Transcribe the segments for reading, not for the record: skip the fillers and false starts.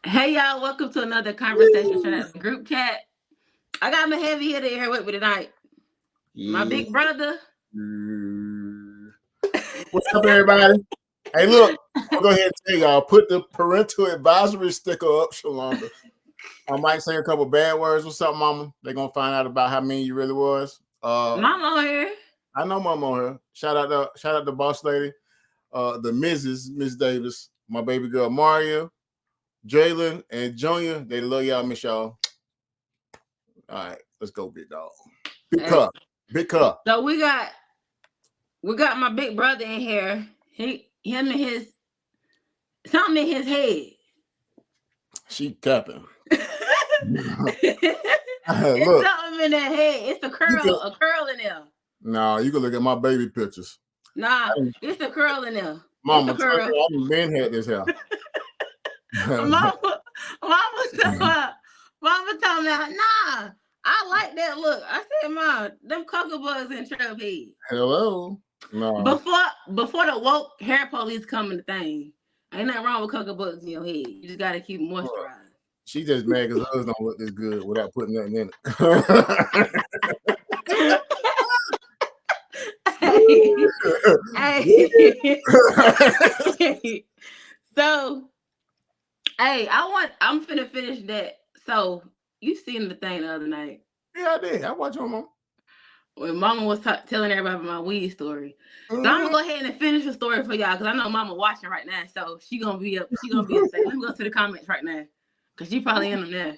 Hey y'all, welcome to another conversation straight out of the group chat. I got my heavy hitter here with me tonight. My Yeah. big brother. What's up, everybody? Hey, look, I'll go ahead and tell y'all, put the parental advisory sticker up, Shalonda. I might say a couple bad words or something, Mama. They're gonna find out about how mean you really was. Mama here. I know Mama on her. Shout out the boss lady, the Miss Davis, my baby girl Maria, Jalen, and Junior. They love y'all, miss y'all. All right, let's go, big dog. Big cup. So we got my big brother in here. Him and his something in his head. She capping. It's something in that head. It's a curl in there. Nah, you can look at my baby pictures. Nah, it's a curl in there. Mama, it's a curl. I've been had this hair. Mama told me, nah, I like that look. I said, Mom, them cocoa bugs in Trump head. Hello. No. Before the woke hair police come in the thing, ain't nothing wrong with cocoa bugs in your head. You just gotta keep moisturized. She just mad because hers don't look this good without putting nothing in it. Hey. So, I'm finna finish that. So, you seen the thing the other night? Yeah, I did. I watched your mom. When Mama was telling everybody about my weed story. So I'm gonna go ahead and finish the story for y'all because I know Mama watching right now. So she gonna be up. She gonna be up there. Let me go to the comments right now because she probably in them there.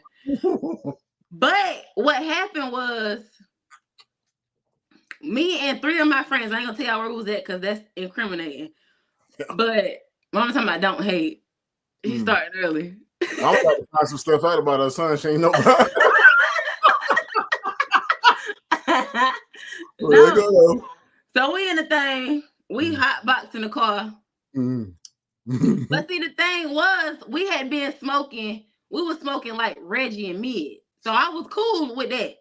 But what happened was me and 3 of my friends. I ain't gonna tell y'all where we was at because that's incriminating. But Mama talking about don't hate. She started early. I'm about to find some stuff out about her son. She ain't know about. No. So we in the thing. We hotbox in the car. But see, the thing was, we had been smoking. We was smoking like Reggie and Mid. So I was cool with that.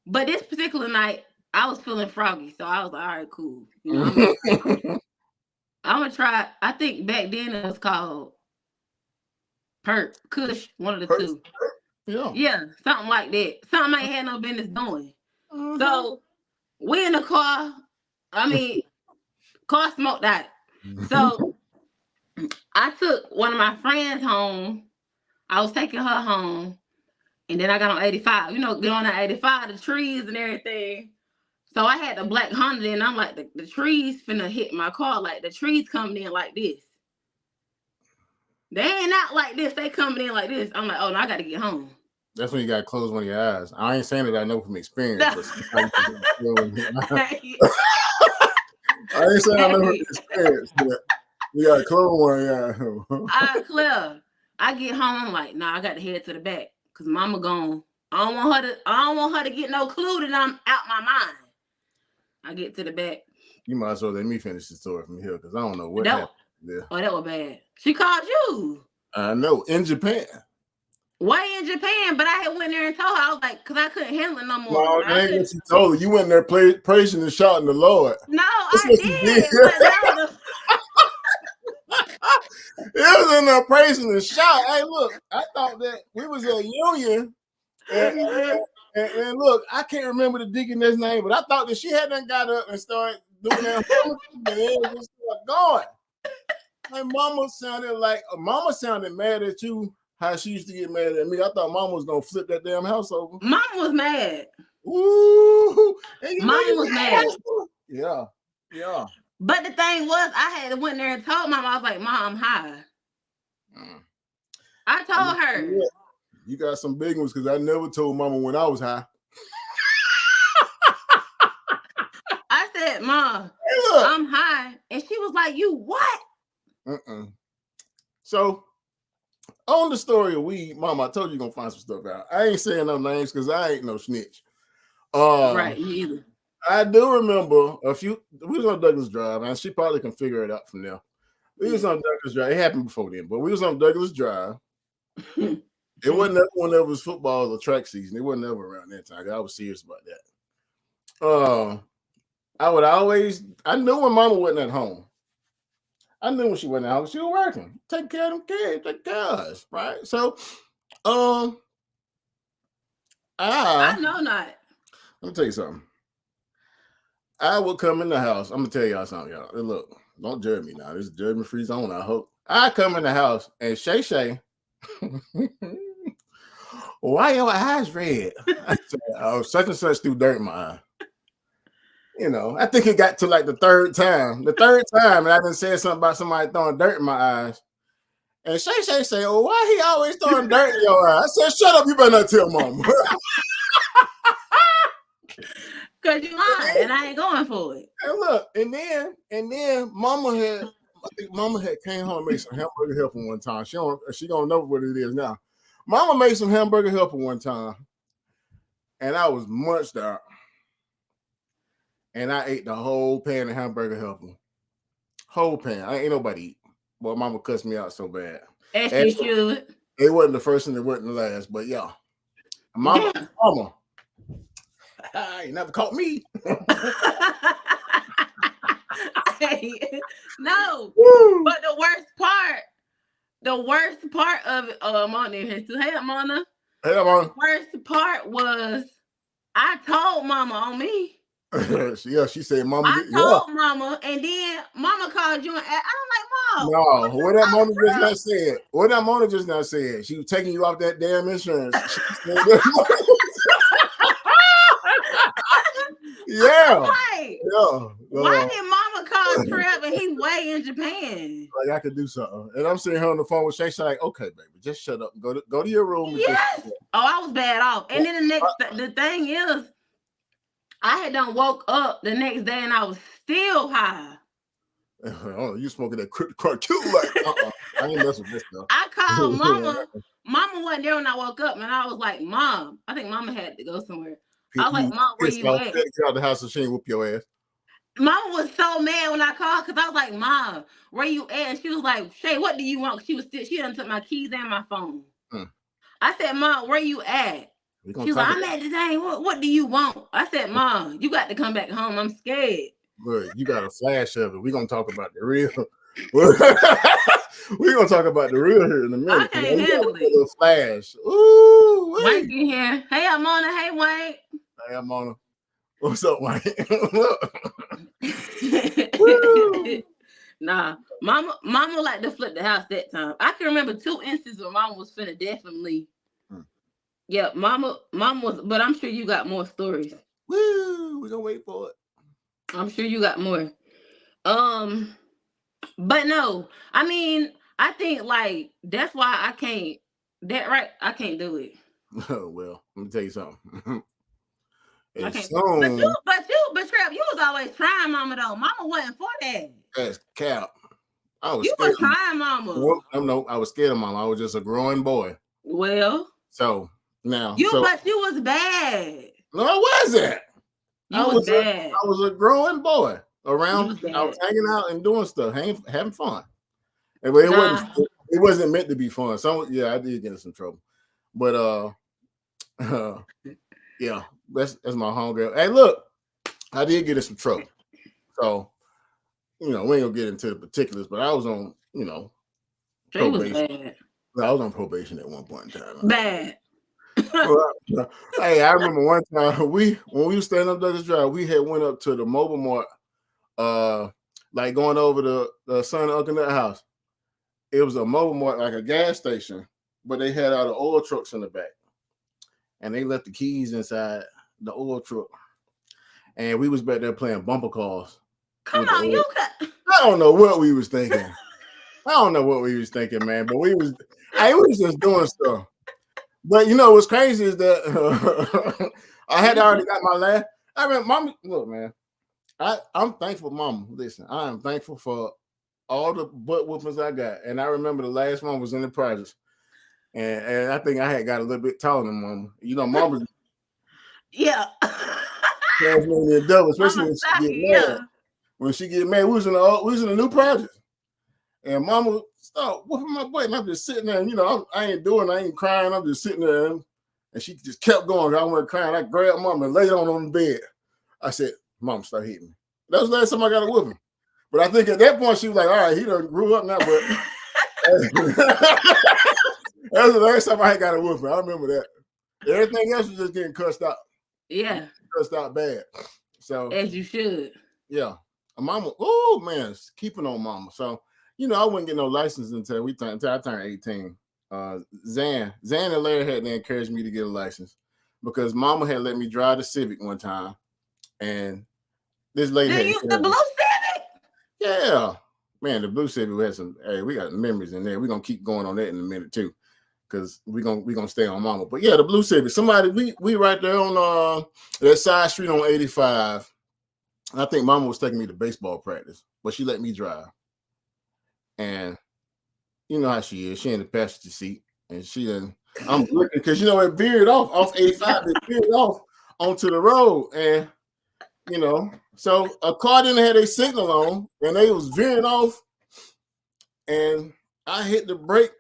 But this particular night, I was feeling froggy. So I was like, all right, cool. You know, I'm gonna try. I think back then it was called Perk, Kush, one of the two. Yeah, something like that. Something I ain't had no business doing. So we in the car. I mean, car smoked out. So I took one of my friends home. I was taking her home. And then I got on 85. You know, get on that 85, the trees and everything. So I had the black Honda and I'm like, the trees finna hit my car. Like, the trees coming in like this. They ain't out like this. They coming in like this. I'm like, oh, no, I got to get home. That's when you got to close one of your eyes. I ain't saying that I know from experience. But I ain't saying I know from experience. But you got to close one, yeah. Clear. I get home, I'm like, nah, I got to head to the back. Because Mama gone. I don't want her to get no clue that I'm out my mind. I get to the back. You might as well let me finish the story from here because I don't know what happened there. Oh, that was bad. She called you. I know. In Japan. Way in Japan, but I had went there and told her. I was like, because I couldn't handle it no more. No, that ain't what you told her. You went there praising and shouting the Lord. No, I did. But that was it was in there praising and shout. Hey, look, I thought that we was a union. And look, I can't remember the deaconess name, but I thought that she hadn't got up and started doing that. And just started going. And Mama sounded mad at you. How she used to get mad at me. I thought Mama was gonna flip that damn house over. Mama was mad. Ooh, Mama was mad. Yeah. But the thing was, I had went there and told Mama. I was like, Mom, I'm high. I told her. You got some big ones because I never told Mama when I was high. I said, Mom, I'm high, and she was like, "You what?" So. On the story of weed, Mama, I told you gonna find some stuff out. I ain't saying no names because I ain't no snitch. Right, me either. I do remember we was on Douglas Drive, and she probably can figure it out from there. We was on Douglas Drive. It happened before then, but we was on Douglas Drive. It wasn't ever when there was football or track season. It wasn't ever around that time. I was serious about that. I knew when Mama wasn't at home. I knew when she went out, she was working. Take care of them kids, take care of us, right? So, I know not. Let me tell you something. I would come in the house. I'm gonna tell y'all something, y'all. Look, don't judge me now. This is judgment free zone. I hope. I come in the house and Shay, why your eyes red? I said, oh, such and such threw dirt in my eye. You know, I think it got to like the third time. The third time, and I done said something about somebody throwing dirt in my eyes. And Shay say, "Oh, why he always throwing dirt in your eye?" I said, "Shut up, you better not tell mama." Cause you lying, and I ain't going for it. And look, and then mama had came home and made some hamburger helper one time. She don't know what it is now. Mama made some hamburger helper one time, and I was munched out. And I ate the whole pan of hamburger helper. Whole pan. I ain't nobody eat. Well, mama cussed me out so bad. As she should. It wasn't the first and it wasn't the last, but yeah. Mama, you never caught me. Hey, no. Woo. But the worst part of it, Mona here too. Hey, Mona. Hey, Mona. The worst part was I told mama on me. She said, "Mama." I told mama, and then mama called you and I don't like, Mom. No, what that mama just not said. What that mama just not said. She was taking you off that damn insurance. Yeah. Right. Yeah. Why did mama call Trev and he way in Japan? Like I could do something. And I'm sitting here on the phone with Shay. She's like, "Okay, baby, just shut up. Go to your room." Yes. Oh, I was bad off. And then the thing is, I had done woke up the next day and I was still high. Oh, you smoking that crack too? Like, I ain't messing with this stuff. I called mama. Mama wasn't there when I woke up, and I was like, "Mom, I think mama had to go somewhere." I was like, "Mom, where you at?" Get out the house and she ain't whoop your ass. Mama was so mad when I called because I was like, "Mom, where you at?" And she was like, "Shay, what do you want?" She done took my keys and my phone. I said, "Mom, where you at?" She was like, "I'm at the thing. What do you want?" I said, "Mom, you got to come back home. I'm scared." Look, you got a flash of it. We're gonna talk about the real. We're gonna talk about the real here in a minute. I can't handle it. A flash. Ooh, Wayne in here. Hey, I'm Mona. Hey, Wayne. Hey, I'm Mona. What's up, Wayne? Nah, mama like to flip the house that time. I can remember 2 instances where mama was finna definitely. Yeah, mama was, but I'm sure you got more stories. Woo, we're gonna wait for it. I'm sure you got more. But no, I mean, I think like that's why I can't. I can't do it. Oh well, let me tell you something. I can't. But Trap, you was always trying, mama. Though, mama wasn't for that. That's cap. You was trying, mama. Well, no, I was scared of mama. I was just a growing boy. Well, so now but you was bad. No, I wasn't. I was a growing boy around. I was hanging out and doing stuff, having fun. And it wasn't meant to be fun. So yeah, I did get in some trouble. But yeah, that's my homegirl. Hey, look, I did get in some trouble. So we ain't gonna get into the particulars, but I was on probation. I was on probation at one point in time. Bad. Hey, I remember one time when we were staying up Douglas Drive, we had went up to the Mobile Mart, like going over the son of Uncle Nut's house. It was a Mobile Mart, like a gas station, but they had all the oil trucks in the back, and they left the keys inside the oil truck, and we was back there playing bumper cars. Come on, I don't know what we was thinking. Man, but we was just doing stuff. But what's crazy is that I had already got my last. I mean, mama, look, man, I'm thankful, mama. Listen, I am thankful for all the butt whoopings I got. And I remember the last one was in the projects. And I think I had got a little bit taller than mama. Mama. Yeah. Double, especially when she get mad. When she get mad, we was in a new project. And mama started whooping my butt. And I'm just sitting there, and I ain't crying. I'm just sitting there. And she just kept going. I went crying. I grabbed mama and laid on the bed. I said, "Mom, start hitting me." That was the last time I got a whooping. But I think at that point she was like, all right, he done grew up now, but that was the last time I got a whooping. I remember that. Everything else was just getting cussed out. Yeah. Cussed out bad. So as you should. Yeah. Mama, oh man, keeping on mama. So, I wouldn't get no license until I turned 18. Zan and Larry had to encourage me to get a license because mama had let me drive the Civic one time. And this lady had the blue Civic? Yeah. Man, the blue Civic had some, hey, we got memories in there. We're gonna keep going on that in a minute too. Because we're gonna stay on mama. But yeah, the blue Civic. Somebody we right there on that side street on 85. I think mama was taking me to baseball practice, but she let me drive. And you know how she is. She in the passenger seat. And I'm looking because it veered off 85, it veered off onto the road. And so a car didn't have a signal on, and they was veering off, and I hit the brake,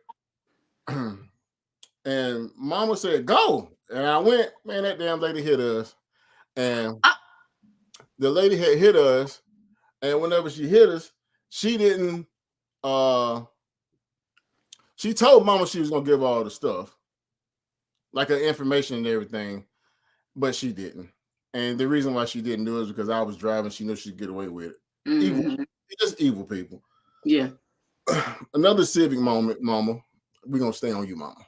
and mama said, go. And I went, man, that damn lady hit us. And the lady had hit us, and whenever she hit us, she didn't, she told mama she was going to give all the stuff, like her information and everything, but she didn't. And the reason why she didn't do it is because I was driving. She knew she'd get away with it. Evil, just evil people. Yeah. Another Civic moment, mama. We're going to stay on you, mama.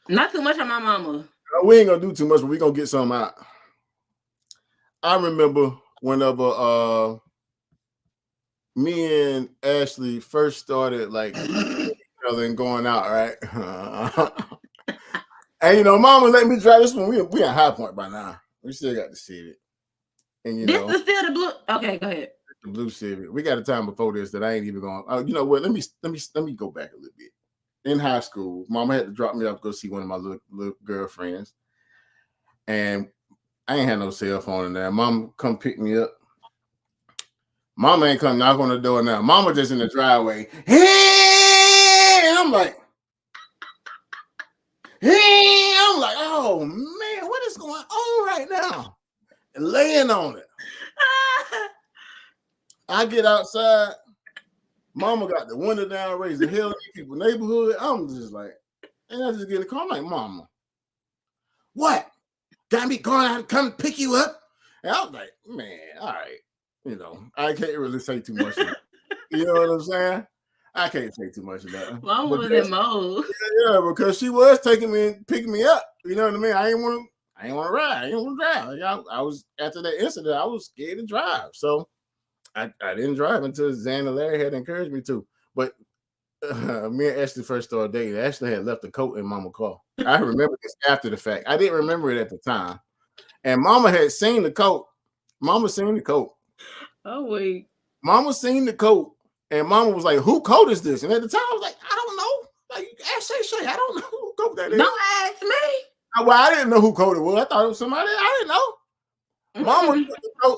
Not too much on my mama. We ain't going to do too much, but we're going to get something out. I remember whenever me and Ashley first started like each other and going out, right? And mama let me drive this one. We at High Point by now. We still got the Civic. And this is still the blue. Okay, go ahead. The blue Civic. We got a time before this that I ain't even going. Oh, you know what? Let me go back a little bit. In high school, mama had to drop me off to go see one of my little girlfriends. And I ain't had no cell phone in there. Mama come pick me up. Mama ain't come knock on the door now. Mama just in the driveway. Hey! And I'm like, oh man, what is going on right now? And laying on it. I get outside. Mama got the window down, raised the hell in people's neighborhood. I'm just like, and I just get in the car. I'm like, mama, what? Got me going out to come pick you up? And I was like, man, all right. I can't really say too much. You know what I'm saying? I can't say too much of that. Mama was in mode. Yeah, because she was taking me and picking me up. You know what I mean? I ain't want to ride. I ain't want to drive. I was, after that incident, I was scared to drive. So I didn't drive until Zan and Larry had encouraged me to. But me and Ashley first started dating. Ashley had left the coat in mama's car. I remember this after the fact. I didn't remember it at the time. And mama had seen the coat. Mama seen the coat. Oh, wait. Mama seen the coat. And mama was like, who coat is this? And at the time, I was like, I don't know. Like, ask Shay, I don't know who coat that is. Don't ask me. Well, I didn't know who coat it was. I thought it was somebody. I didn't know.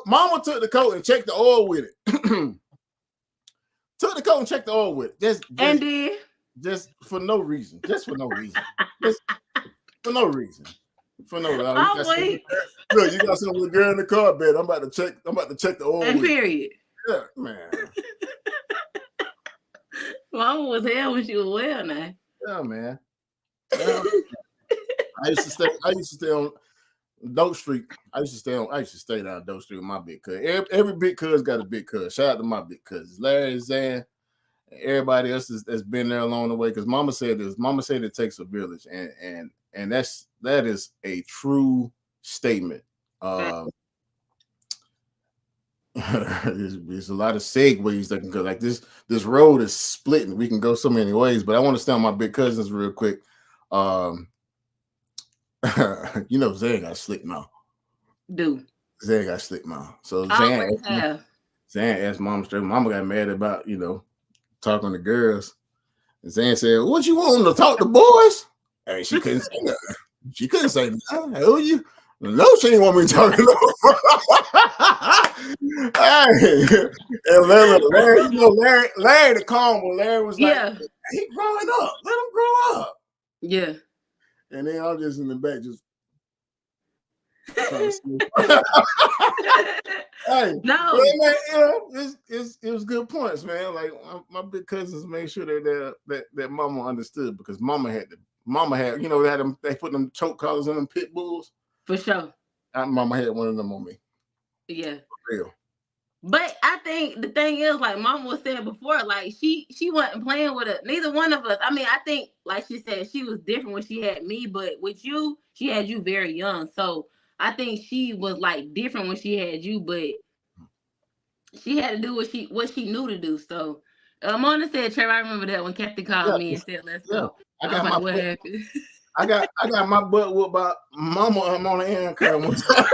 Mama took the coat and checked the oil with it. Took the coat and checked the oil with it. Just for no reason. Just for no reason. Just for no reason. For no reason. Look, you got some little girl in the car bed. I'm about to check the oil. And period. Yeah, man. Mama was here when she was well now. Yeah, man. I used to stay on Doak Street. I used to stay down Doak Street with my big cuz. Every big cuz got a big cuz. Shout out to my big cousins. Larry, Zan, everybody else has been there along the way. Because mama said this. Mama said it takes a village. And that is a true statement. There's a lot of segues that can go. Like this road is splitting. We can go so many ways, but I want to stay on my big cousins real quick. Zan got slick mouth. Zan got slick mouth. So Zan asked mama straight. Mama got mad about talking to girls. And Zan said, "What you want to talk to boys?" And she couldn't say nothing. She couldn't say nothing. Who you? No, she didn't want me talking to her. And Larry the calm one. Larry was like, yeah, he growing up. Let him grow up. Yeah. And then I'm just in the back, just Hey, No. man, it was good points, man. Like my big cousins made sure that mama understood because mama had, they put them choke collars on them pit bulls. For sure. Mama had one of them on me. Yeah. For real. But I think the thing is, like Mama was saying before, like she wasn't playing with it. Neither one of us. I mean, I think, like she said, she was different when she had me, but with you, she had you very young. So I think she was like different when she had you, but she had to do what she knew to do. So Mona said, Trevor, I remember that when Captain called me and said, "Let's go." I was like, what happened? I got my butt whooped by Mama on the Aaron curl one time.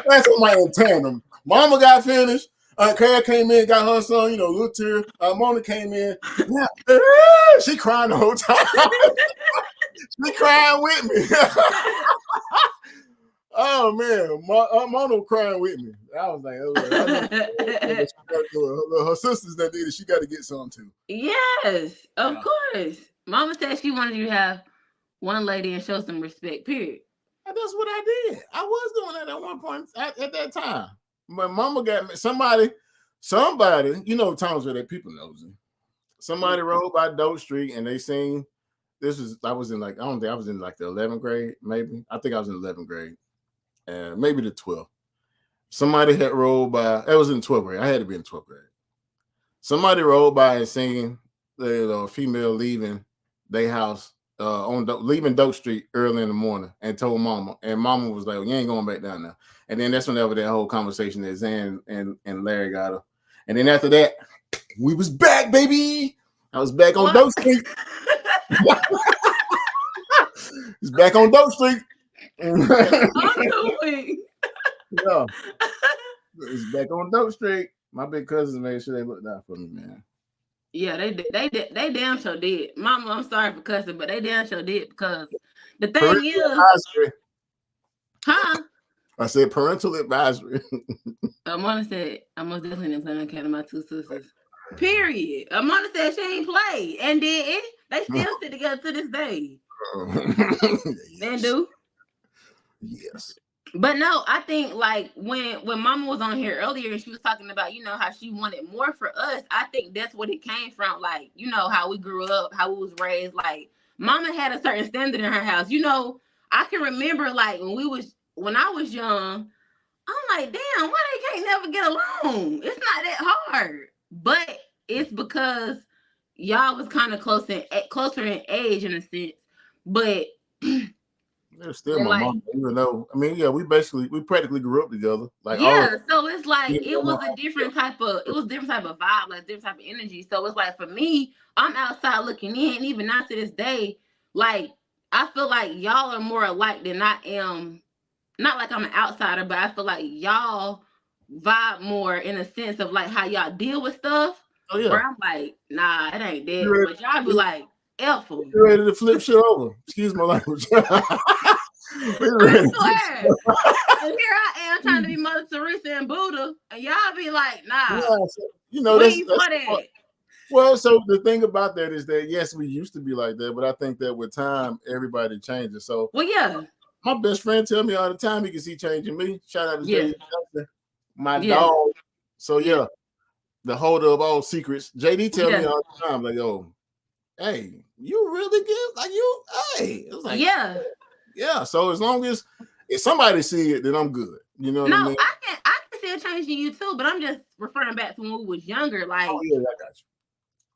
That's somebody in tandem. Mama got finished. Kara came in, got her son, little tear. Mona came in. Yeah, she crying the whole time. She crying with me. Oh man, Mona crying with me. I was like, her sisters that did it. She got to get some too. Yes, of course. Mama said she wanted you to have one lady and show some respect. Period. And that's what I did. I was doing that at one point at that time. But Mama got me somebody, times where that people knows it. Somebody rode by Doak Street and they seen I was in like the 11th grade, maybe. I think I was in 11th grade. Maybe the 12th. Somebody had rolled by, it was in 12th grade. I had to be in 12th grade. Somebody rolled by and seen the female leaving their house leaving Doak Street early in the morning and told Mama. And Mama was like, well, you ain't going back down there. And then that's whenever that whole conversation that Zan and Larry got her. And then after that, we was back, baby. I was back on Doak Street. He's back on Doak Street. Yeah. He's back on Doak Street. My big cousins made sure they looked out for me, man. Yeah, they damn sure did. Mama, I'm sorry for cussing, but they damn sure did because the thing is, advisory. Huh? I said parental advisory. Mona said I most definitely didn't plan on counting my two sisters. Period. Mona said she ain't play and did it. They still sit together to this day. They do. Yes. But no, I think like when Mama was on here earlier and she was talking about, how she wanted more for us, I think that's what it came from. Like, how we grew up, how we was raised. Like, Mama had a certain standard in her house. I can remember like when I was young, I'm like, damn, why they can't never get along? It's not that hard. But it's because y'all was kind of closer in age in a sense. But they're still my mom, even though we practically grew up together. Like so it's like it was a different type of vibe, like different type of energy. So it's like for me, I'm outside looking in, even now to this day, like I feel like y'all are more alike than I am. Not like I'm an outsider, but I feel like y'all vibe more in a sense of like how y'all deal with stuff. Oh yeah. Where I'm like, nah, it ain't that. But y'all be like, F-em. You ready to flip shit over? Excuse my language. I swear. And here I am trying to be Mother Teresa and Buddha, and y'all be like, nah. Yeah, that's well, so the thing about that is that yes, we used to be like that, but I think that with time, everybody changes. So my best friend tell me all the time he can see change in me. Shout out to JD Johnson, my dog. So the holder of all secrets. JD tell me all the time, like, oh, hey, you really good? Like it was like, yeah. So as long as if somebody see it, then I'm good. You know what I mean? I can see a change in you too, but I'm just referring back to when we was younger. Like, I got you.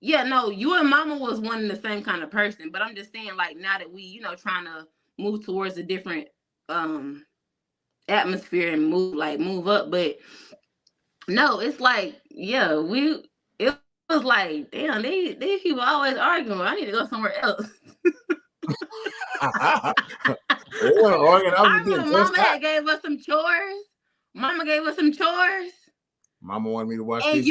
Yeah, no, you and Mama was one and the same kind of person, but I'm just saying, like, now that we, trying to move towards a different atmosphere and move up, but no, it's like, it was like, damn, these people always arguing. I need to go somewhere else. I remember Mama gave us some chores. Mama gave us some chores. Mama wanted me to watch and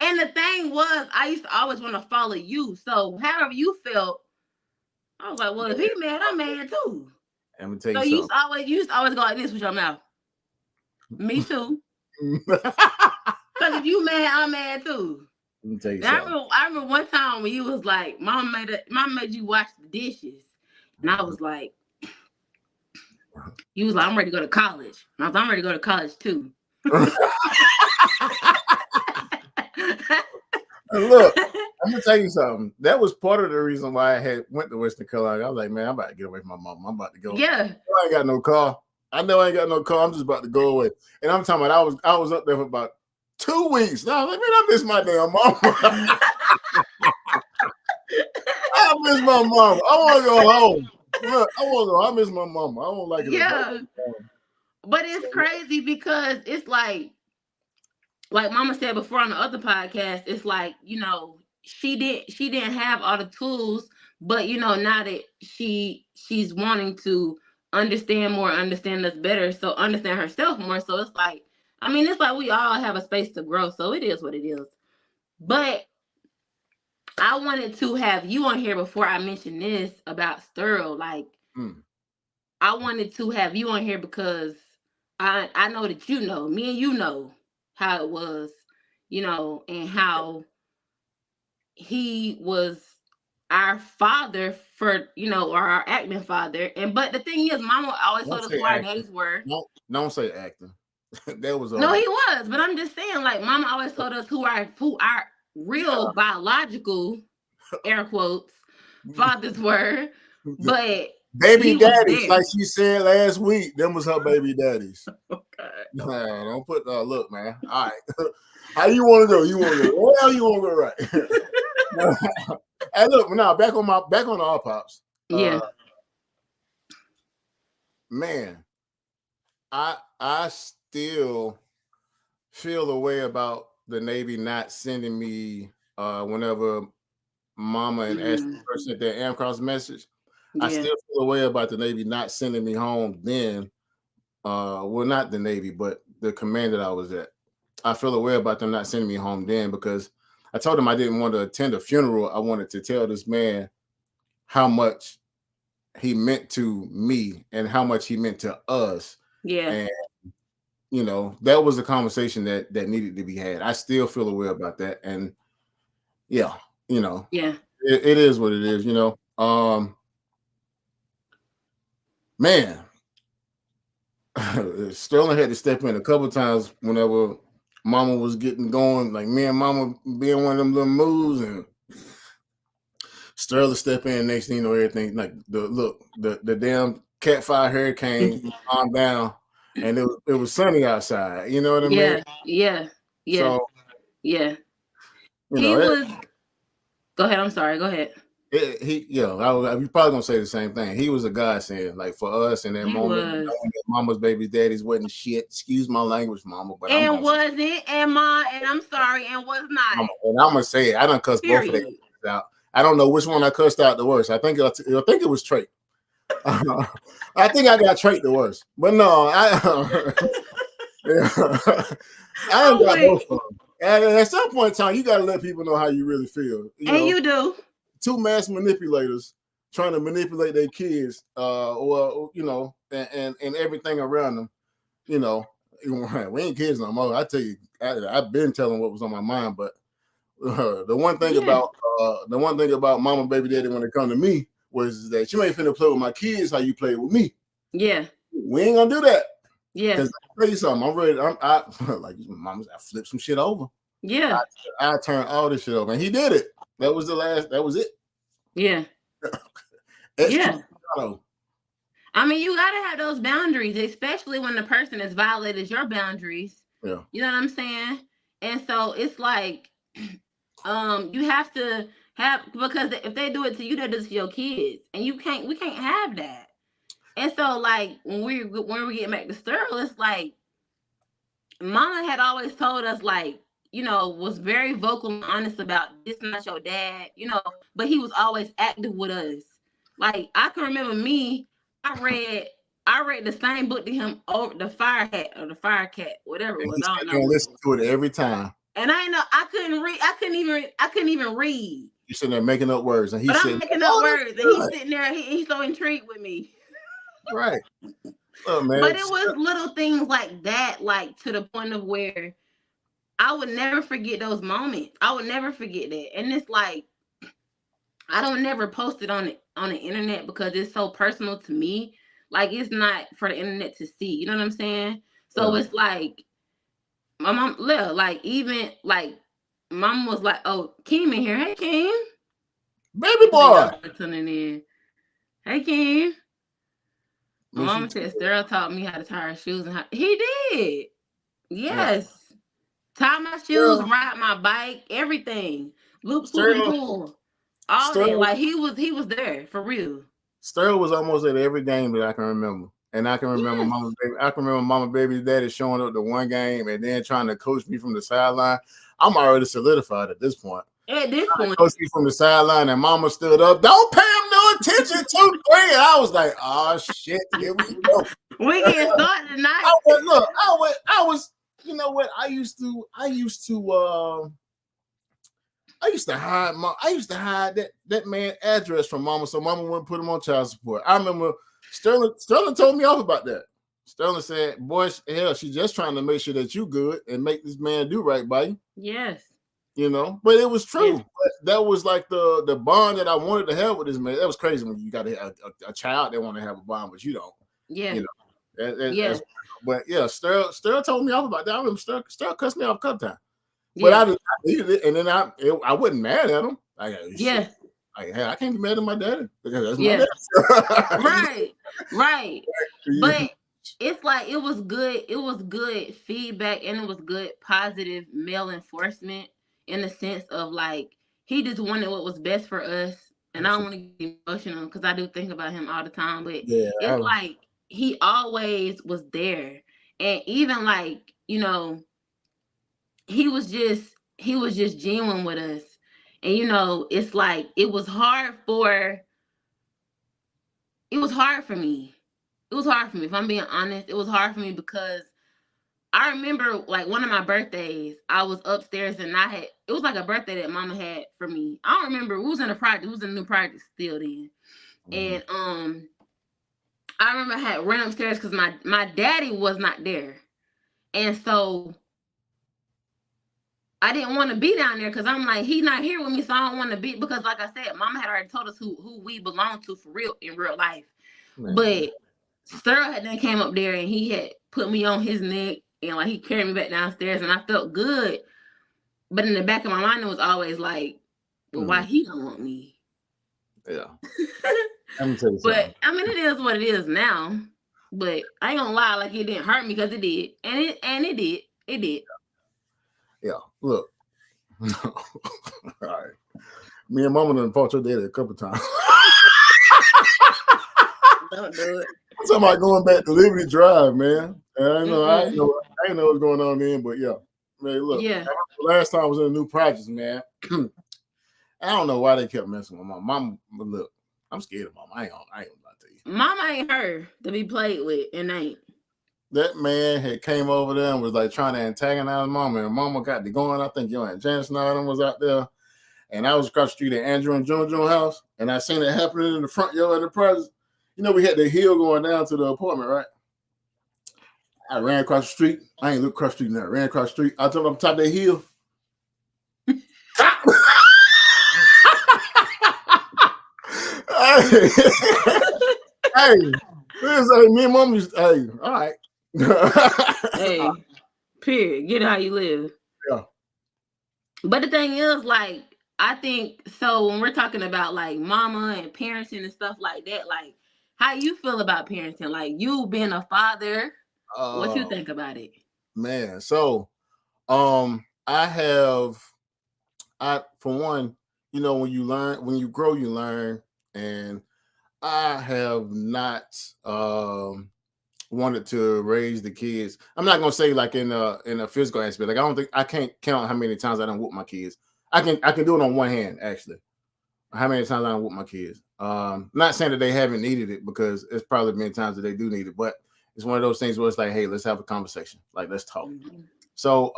and the thing was, I used to always want to follow you. So however you felt, I was like, well, if he mad, I'm mad too. I'm gonna tell you something. You used to always go like this with your mouth. Me too. Because if you mad, I'm mad too. Let me tell you something. I remember one time when you was like, Mama made you wash the dishes. And I was like, You was like, I'm ready to go to college. And I was like, I'm ready to go to college too. Look, I'm gonna tell you something. That was part of the reason why I had went to Western Carolina. I was like, man, I'm about to get away from my mom. I'm about to go. Yeah. I ain't got no car. I know I ain't got no car. I'm just about to go away. And I'm talking about I was up there for about 2 weeks. Now, I mean, I miss my damn mom. I miss my mom. I want to go home. Look, I miss my mom. I don't like it. Yeah. But it's crazy because it's like Mama said before on the other podcast, it's like, you know, she didn't have all the tools, but you know, now that she's wanting to understand us better, so understand herself more. So it's like, I mean, it's like we all have a space to grow, so it is what it is. But I wanted to have you on here before I mentioned this about Sterl. Like, I wanted to have you on here because I know that you know, me and you know how it was, you know, and how he was our father for, you know, or our acting father. And but the thing is, Mama always told us who our daddies were. Don't say acting. That was no, he was, but I'm just saying, like, Mama always told us who our real biological air quotes fathers were, but baby daddies, like she said last week, them was her baby daddies. Okay. No, don't put look, man. All right. How you want to go? You want to go well, you want to go right. Hey, look, now back on our pops. Yeah. Man, I still feel a way about the Navy not sending me whenever Mama and Ashley first sent their Amcross message. Yeah. I still feel a way about the Navy not sending me home then. Well, not the Navy, but the command that I was at. I feel a way about them not sending me home then because I told them I didn't want to attend a funeral. I wanted to tell this man how much he meant to me and how much he meant to us. Yeah. And, you know, that was a conversation that needed to be had. I still feel a way about that. And yeah, you know, yeah, it is what it is, you know. Man, Sterling had to step in a couple times whenever Mama was getting going, like me and Mama being one of them little moves, and Sterling step in. Next thing you know, everything like the damn Cat 5 hurricane calmed down, and it was sunny outside. You know what I mean? Yeah. So yeah. He was. Go ahead. I'm sorry. Go ahead. You're probably gonna say the same thing. He was a godsend, like for us in that moment. Mama's baby daddies wasn't shit. Excuse my language, Mama, but and Ma, and I'm sorry, and was not. And I'm gonna say it. I done cussed both of them out. I don't know which one I cussed out the worst. I think it was Trey. I think I got Trey the worst, but no, I ain't got both of them. And at some point in time, you gotta let people know how you really feel. You do. Two mass manipulators trying to manipulate their kids, or you know, and everything around them. You know, we ain't kids no more. I tell you, I've been telling what was on my mind, but the one thing about Mama, baby, daddy when it come to me was that you ain't finna play with my kids how you play with me. Yeah, we ain't gonna do that. Yeah, because I tell you something, I'm ready. I like Mama. I flipped some shit over. Yeah, I turned all this shit over, and he did it. That was it. Yeah. Yeah. I mean, you gotta have those boundaries, especially when the person has violated your boundaries. Yeah. You know what I'm saying? And so it's like, you have to have, because if they do it to you, they do it to your kids, and we can't have that. And so, like, when we get back to Sterl, it's like, Mama had always told us, like, you know, was very vocal and honest about this not your dad, you know, but he was always active with us. Like, I can remember I read the same book to him over the Fire Hat or the Fire Cat, whatever it was. I don't know. Listen to it every time. And I couldn't read. I couldn't even read. You sitting there making up words, and I'm making up words, and he's sitting there. He's so intrigued with me. Right. Oh, man. But it was little things like that, like to the point of where I would never forget those moments. I would never forget that. And it's like, I don't never post it on the internet because it's so personal to me. Like it's not for the internet to see. You know what I'm saying? So Yeah. it's like my mom, like even like mom was like, "Oh, Kim in here. Hey, Kim." Baby So y'all boy. tuning in. Hey, Kim. My Miss you mama too. said Sterl taught me how to tie her shoes, and he did. Yeah. Yes, tie my shoes, Sterling, ride my bike, everything, loop, swoop, and Sterling, pull, all that. Sterling, Like he was there for real. Sterling was almost at every game that I can remember. And I can remember Yes, Mama Baby's daddy showing up to one game and then trying to coach me from the sideline. I'm already solidified at this point. at this point, Coach me from the sideline and Mama stood up. Don't pay him no attention, 2, 3. And I was like, oh shit, here we go. we get started tonight. I was, you know what? I used to hide that man address from Mama so Mama wouldn't put him on child support. I remember Sterling told me off about that. Sterling said, "Boy, hell, she's just trying to make sure that you good and make this man do right by you." Yes, You know, but it was true. yes. But that was like the bond that I wanted to have with this man. That was crazy when you got a child that want to have a bond, but you don't. Yeah, You know, yeah, but yeah, Sterling told me off about that. I remember Sterling cussed me off a couple times. But yeah, I needed it, and then I wasn't mad at him. Shit. yeah, Like, hey, I can't be mad at my daddy because that's my yeah. dad. Right. But it's like it was good. It was good feedback, and it was good positive male enforcement in the sense of like he just wanted what was best for us. And I don't want to get emotional because I do think about him all the time. But Yeah, it's like he always was there, and even like he was just genuine with us. And it's like it was hard for me. It was hard for me. If I'm being honest, it was hard for me because I remember like one of my birthdays, I was upstairs and it was like a birthday that mama had for me. I don't remember. We was in a project. It was a new project still then. And I remember I had ran upstairs because my daddy was not there. And so I didn't want to be down there because I'm like, he not here with me, so I don't want to be, because like I said, mama had already told us who we belong to for real in real life. Man. But Sir had then came up there and he had put me on his neck and like he carried me back downstairs and I felt good. But in the back of my mind, it was always like, well, why he don't want me? Yeah. I'm gonna tell you something. But I mean, it is what it is now. But I ain't gonna lie, like it didn't hurt me because it did, and it did. It did. Yeah. Look. All right. Me and Mama done fought your daddy a couple times. Don't do it. I'm talking about going back to Liberty Drive, man. And I didn't know what's going on then, but yeah. Man, look. Yeah. Last time I was in the new projects, man. I don't know why they kept messing with my mom. Look, I'm scared of Mama. I ain't gonna lie to you. Mama ain't her to be played with, and ain't. That man had came over there and was like trying to antagonize Mama, and Mama got to going. I think your Aunt Janice and all them was out there, and I was across the street at Andrew and Jones house, and I seen it happening in the front yard of the project. You know, we had the hill going down to the apartment, right? I ran across the street. I ain't looked across the street now. I ran across the street. I told him on top of that hill. Hey, me and Mom used hey, all right. Hey, period. Get how you live. Yeah. But the thing is, like, I think so when we're talking about like mama and parenting and stuff like that, like how you feel about parenting? Like you being a father, what you think about it? Man, so for one, you know, when you grow, you learn, and I have not wanted to raise the kids. I'm not gonna say like in a physical aspect. Like I can't count how many times I done whoop my kids. I can do it on one hand actually. How many times I done whoop my kids. Not saying that they haven't needed it, because it's probably been times that they do need it, but it's one of those things where it's like, hey, let's have a conversation. Like, let's talk. Mm-hmm. So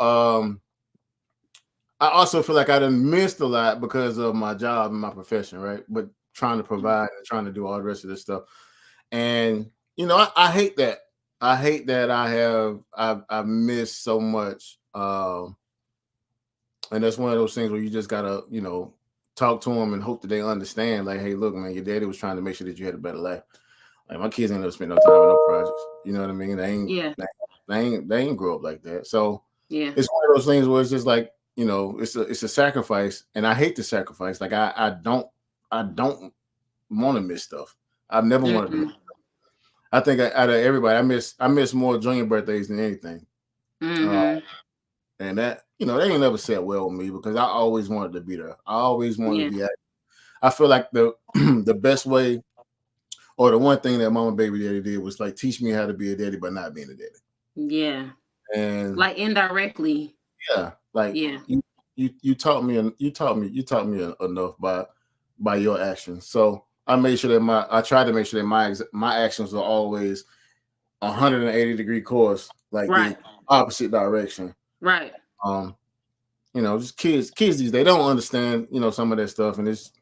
I also feel like I done missed a lot because of my job and my profession, right? But trying to provide and trying to do all the rest of this stuff. And you know, I hate that. I hate that I've missed so much. And that's one of those things where you just gotta, you know, talk to them and hope that they understand. Like, hey, look, man, your daddy was trying to make sure that you had a better life. Like my kids ain't never spent no time with no projects. You know what I mean? Yeah. They ain't grow up like that. So Yeah. it's one of those things where it's just like, it's a sacrifice, and I hate the sacrifice. Like I don't want to miss stuff. I've never wanted to miss. I think out of everybody, I miss more junior birthdays than anything. And that, they ain't never said well with me because I always wanted to be there. I always wanted to be active. I feel like the the best way, or the one thing that Mama Baby Daddy did was like teach me how to be a daddy, but not being a daddy. Yeah. And like indirectly. Yeah. Like you taught me enough by your actions. So I made sure that I tried to make sure that my actions are always 180-degree course, like the opposite direction. Right. Just kids these days, they don't understand, some of that stuff, and it's,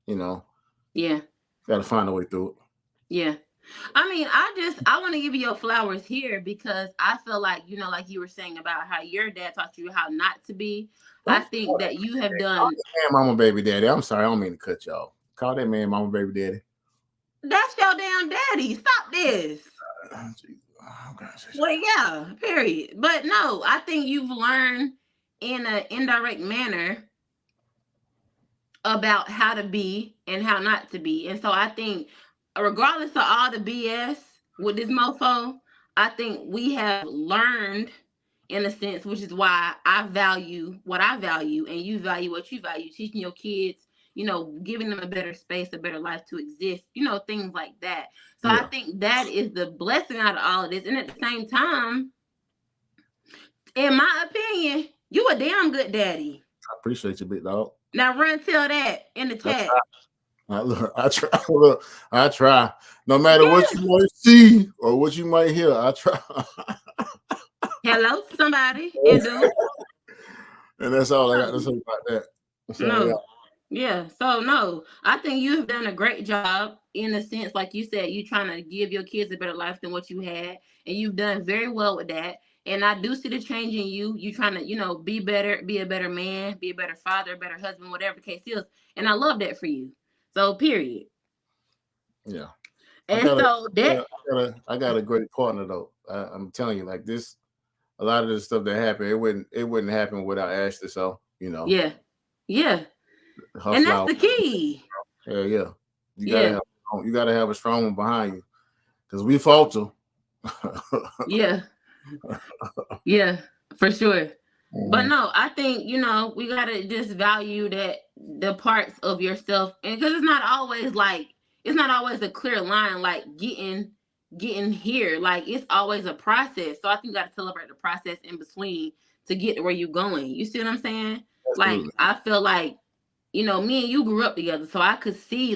yeah, got to find a way through it. Yeah. I mean, I want to give you your flowers here because I feel like, like you were saying about how your dad taught you how not to be. I think that you have done. Call that man Mama Baby Daddy. I'm sorry, I don't mean to cut y'all. Call that man Mama Baby Daddy. That's your damn daddy. Stop this. Well, yeah, period. But no, I think you've learned in an indirect manner about how to be and how not to be. And so I think regardless of all the BS with this mofo, I think we have learned in a sense, which is why I value what I value and you value what you value, teaching your kids, giving them a better space, a better life to exist, things like that. So I think that is the blessing out of all of this. And at the same time, in my opinion, you a damn good daddy. I appreciate you, big dog. Now run tell that in the chat. I try. Look, I try. No matter what you might see or what you might hear, I try. Hello, somebody. And that's all I got to say about that. So, So no, I think you've done a great job in a sense, like you said, you trying to give your kids a better life than what you had, and you've done very well with that. And I do see the change in you. You trying to, be better, be a better man, be a better father, a better husband, whatever the case is. And I love that for you. So, period. Yeah. And I got a great partner though. I'm telling you, like this, a lot of this stuff that happened, it wouldn't happen without Ashley. So, Yeah. And that's the key. Yeah. You gotta have a strong one behind you, because we falter. Yeah, for sure. But no, I think, we gotta just value that the parts of yourself, and because it's not always a clear line, like getting here. Like it's always a process. So I think you gotta celebrate the process in between to get to where you're going. You see what I'm saying? Absolutely. Like I feel like, me and you grew up together, so I could see,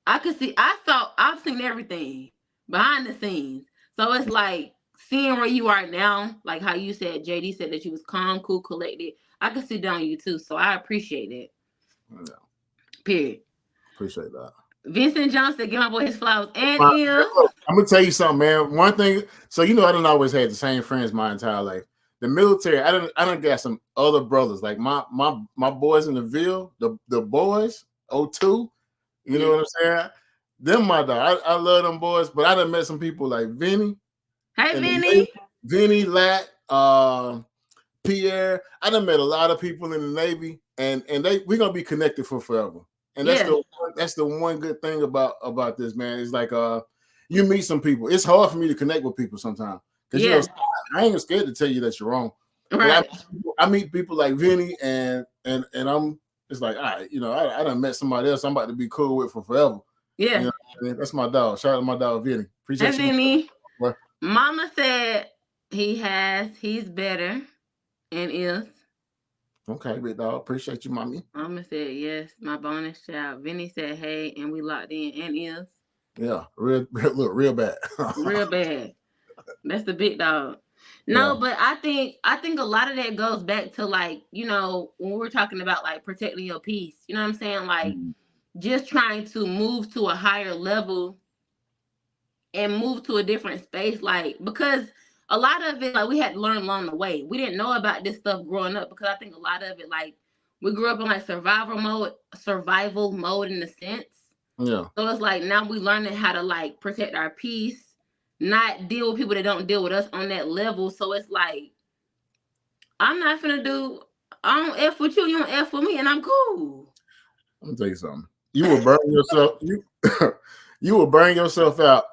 I've seen everything behind the scenes. So it's like seeing where you are now, like how you said, JD said that you was calm, cool, collected. I could see down you too. So I appreciate it. Yeah. Period. Appreciate that. Vincent Johnson, give my boy his flowers. And I'm gonna tell you something, man. One thing, so I done always had the same friends my entire life. The military, I done got some other brothers, like my boys in the Ville, the boys, 02, you know what I'm saying? Them my dog. I love them boys, but I done met some people like Vinny. Hey, Vinny. Vinny, Lat, Pierre. I done met a lot of people in the Navy, and we're gonna be connected for forever. And that's the one good thing about this, man. It's like you meet some people. It's hard for me to connect with people sometimes. Because I ain't scared to tell you that you're wrong. Right. I meet people like Vinny, and I'm it's like, all right, I done met somebody else I'm about to be cool with for forever. Yeah. That's my dog. Shout out to my dog Vinny. Appreciate you. Vinny. Mama said he's better and is. Okay, big dog. Appreciate you, mommy. Mama said yes, my bonus child. Vinny said hey, and we locked in and is. Yeah, real bad. Real bad. That's the big dog. No, but I think a lot of that goes back to like, when we're talking about like protecting your peace, you know what I'm saying? Like just trying to move to a higher level and move to a different space, like, because a lot of it, like, we had to learn along the way. We didn't know about this stuff growing up because I think a lot of it, like, we grew up in like survival mode in a sense. Yeah. So it's like now we learning how to like protect our peace, not deal with people that don't deal with us on that level. So it's like I'm not finna do. I don't f with you. You don't f with me, and I'm cool. Let me tell you something. You will burn yourself. You will burn yourself out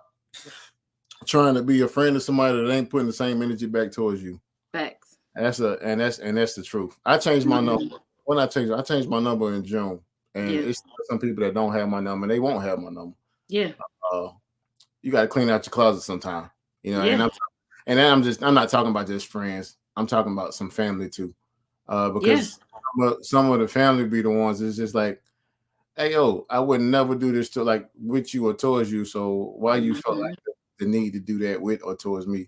trying to be a friend of somebody that ain't putting the same energy back towards you. Facts. That's the truth. I changed my number. When I changed my number in June, and Yeah. it's some people that don't have my number, and they won't have my number. Yeah. You got to clean out your closet sometime, you know. Yeah. And I'm not talking about just friends. I'm talking about some family too, Yeah. because some of the family be the ones that's just like, hey yo, I would never do this to like with you or towards you. So why you felt like the need to do that with or towards me?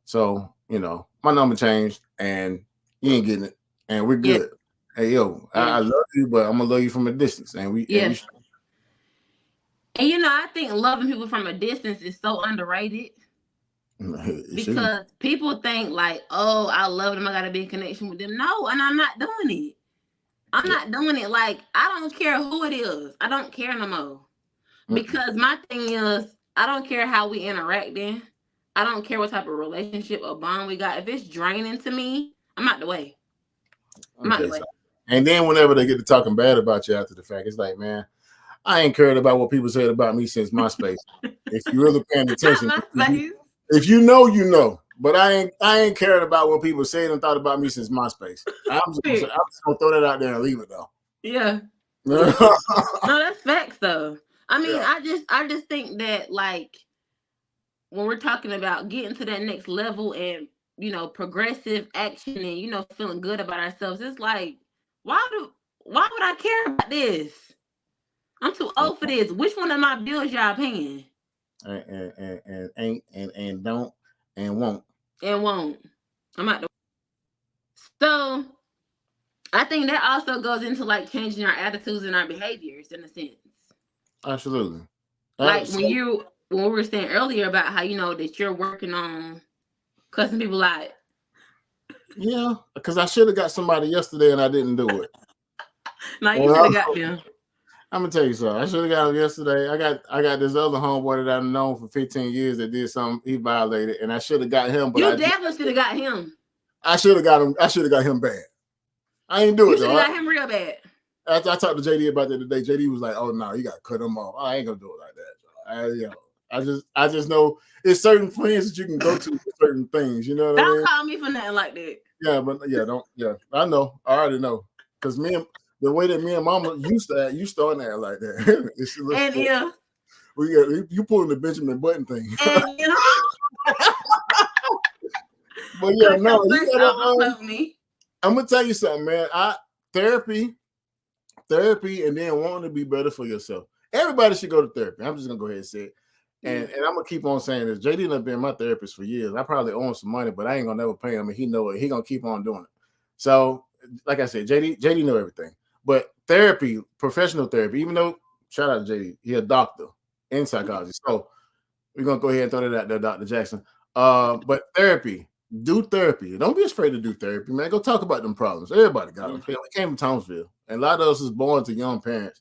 So you know, my number changed, and you ain't getting it, and we're Yeah. good. Hey yo, Yeah. I love you, but I'm gonna love you from a distance, and we Yeah. And you know, I think loving people from a distance is so underrated because people think like, oh, I love them, I gotta be in connection with them. No, and I'm not doing it. I'm not doing it. Like, I don't care who it is. I don't care no more. Because my thing is, I don't care how we interacting. I don't care what type of relationship or bond we got. If it's draining to me, I'm out the way. I'm out the way. And then whenever they get to talking bad about you after the fact, it's like, man, I ain't cared about what people said about me since MySpace. If you really paying attention, if you know, you know. But I ain't cared about what people said and thought about me since MySpace. I'm just gonna throw that out there and leave it though. Yeah. No, that's facts though. I mean, I just think that like when we're talking about getting to that next level and you know progressive action and you know feeling good about ourselves, it's like why would I care about this? I'm too old for this. Which one of my bills y'all paying? And ain't and don't and won't. And won't. I'm out the. So I think that also goes into like changing our attitudes and our behaviors in a sense. Absolutely. Like when we were saying earlier about how you know that you're working on cussing people out. Yeah, because I should have got somebody yesterday and I didn't do it. Like you should have got them. I'm gonna tell you something. I should have got him yesterday. I got this other homeboy that I've known for 15 years that did something he violated, and I should have got him. But you definitely should have got him. I should have got him. I should have got him bad. I ain't do it though. You should have got him real bad. I talked to JD about that today. JD was like, "Oh no, you got to cut him off. I ain't gonna do it like that." I just know it's certain friends that you can go to for certain things. You know what I mean? Don't call me for nothing like that. Yeah, but don't. Yeah, I know. I already know because the way that me and Mama used to act, you starting to act like that. And yeah, you pulling the Benjamin Button thing. And you know, but yeah, no, you gotta, me. I'm gonna tell you something, man. Therapy, and then wanting to be better for yourself. Everybody should go to therapy. I'm just gonna go ahead and say it. And I'm gonna keep on saying this. JD done been my therapist for years. I probably owe him some money, but I ain't gonna never pay him, and he know it. He gonna keep on doing it. So, like I said, JD know everything. But therapy, professional therapy, even though shout out to JD, he a doctor in psychology. So we're gonna go ahead and throw that out there, Dr. Jackson. But therapy, do therapy. Don't be afraid to do therapy, man. Go talk about them problems. Everybody got them. We came from Townsville, and a lot of us is born to young parents.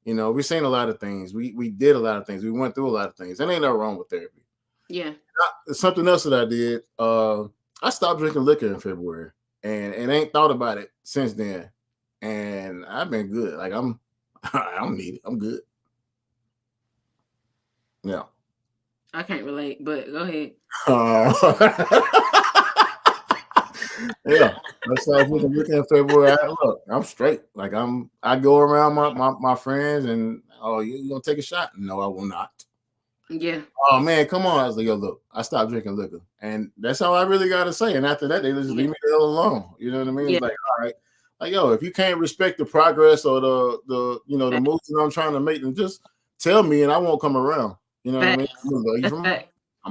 You know, we've seen a lot of things. We did a lot of things. We went through a lot of things. And ain't nothing wrong with therapy. Yeah. Something else that I did. I stopped drinking liquor in February, and ain't thought about it since then. And I've been good. Like I don't need it. I'm good. Yeah. I can't relate, but go ahead. Yeah, that's how I was looking in February. Look, I'm straight. Like I go around my friends and you gonna take a shot? No, I will not. Yeah. Oh man, come on. I was like, yo, look, I stopped drinking liquor. And that's all I really gotta say. And after that, they just leave me the hell alone. You know what I mean? It's like, all right. Like, yo, if you can't respect the progress or the the moves that I'm trying to make, then just tell me and I won't come around. You know what I mean? I'm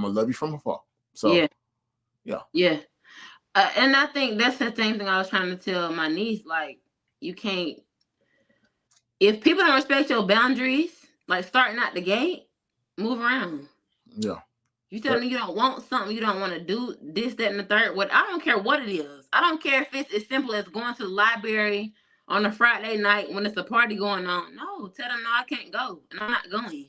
gonna love you from afar. So yeah. And I think that's the same thing I was trying to tell my niece. Like, you can't, if people don't respect your boundaries, like starting out the gate, move around. Yeah. You tell me you don't want something, you don't want to do this, that, and the third. I don't care what it is. I don't care if it's as simple as going to the library on a Friday night when it's a party going on. No, tell them no, I can't go, and I'm not going.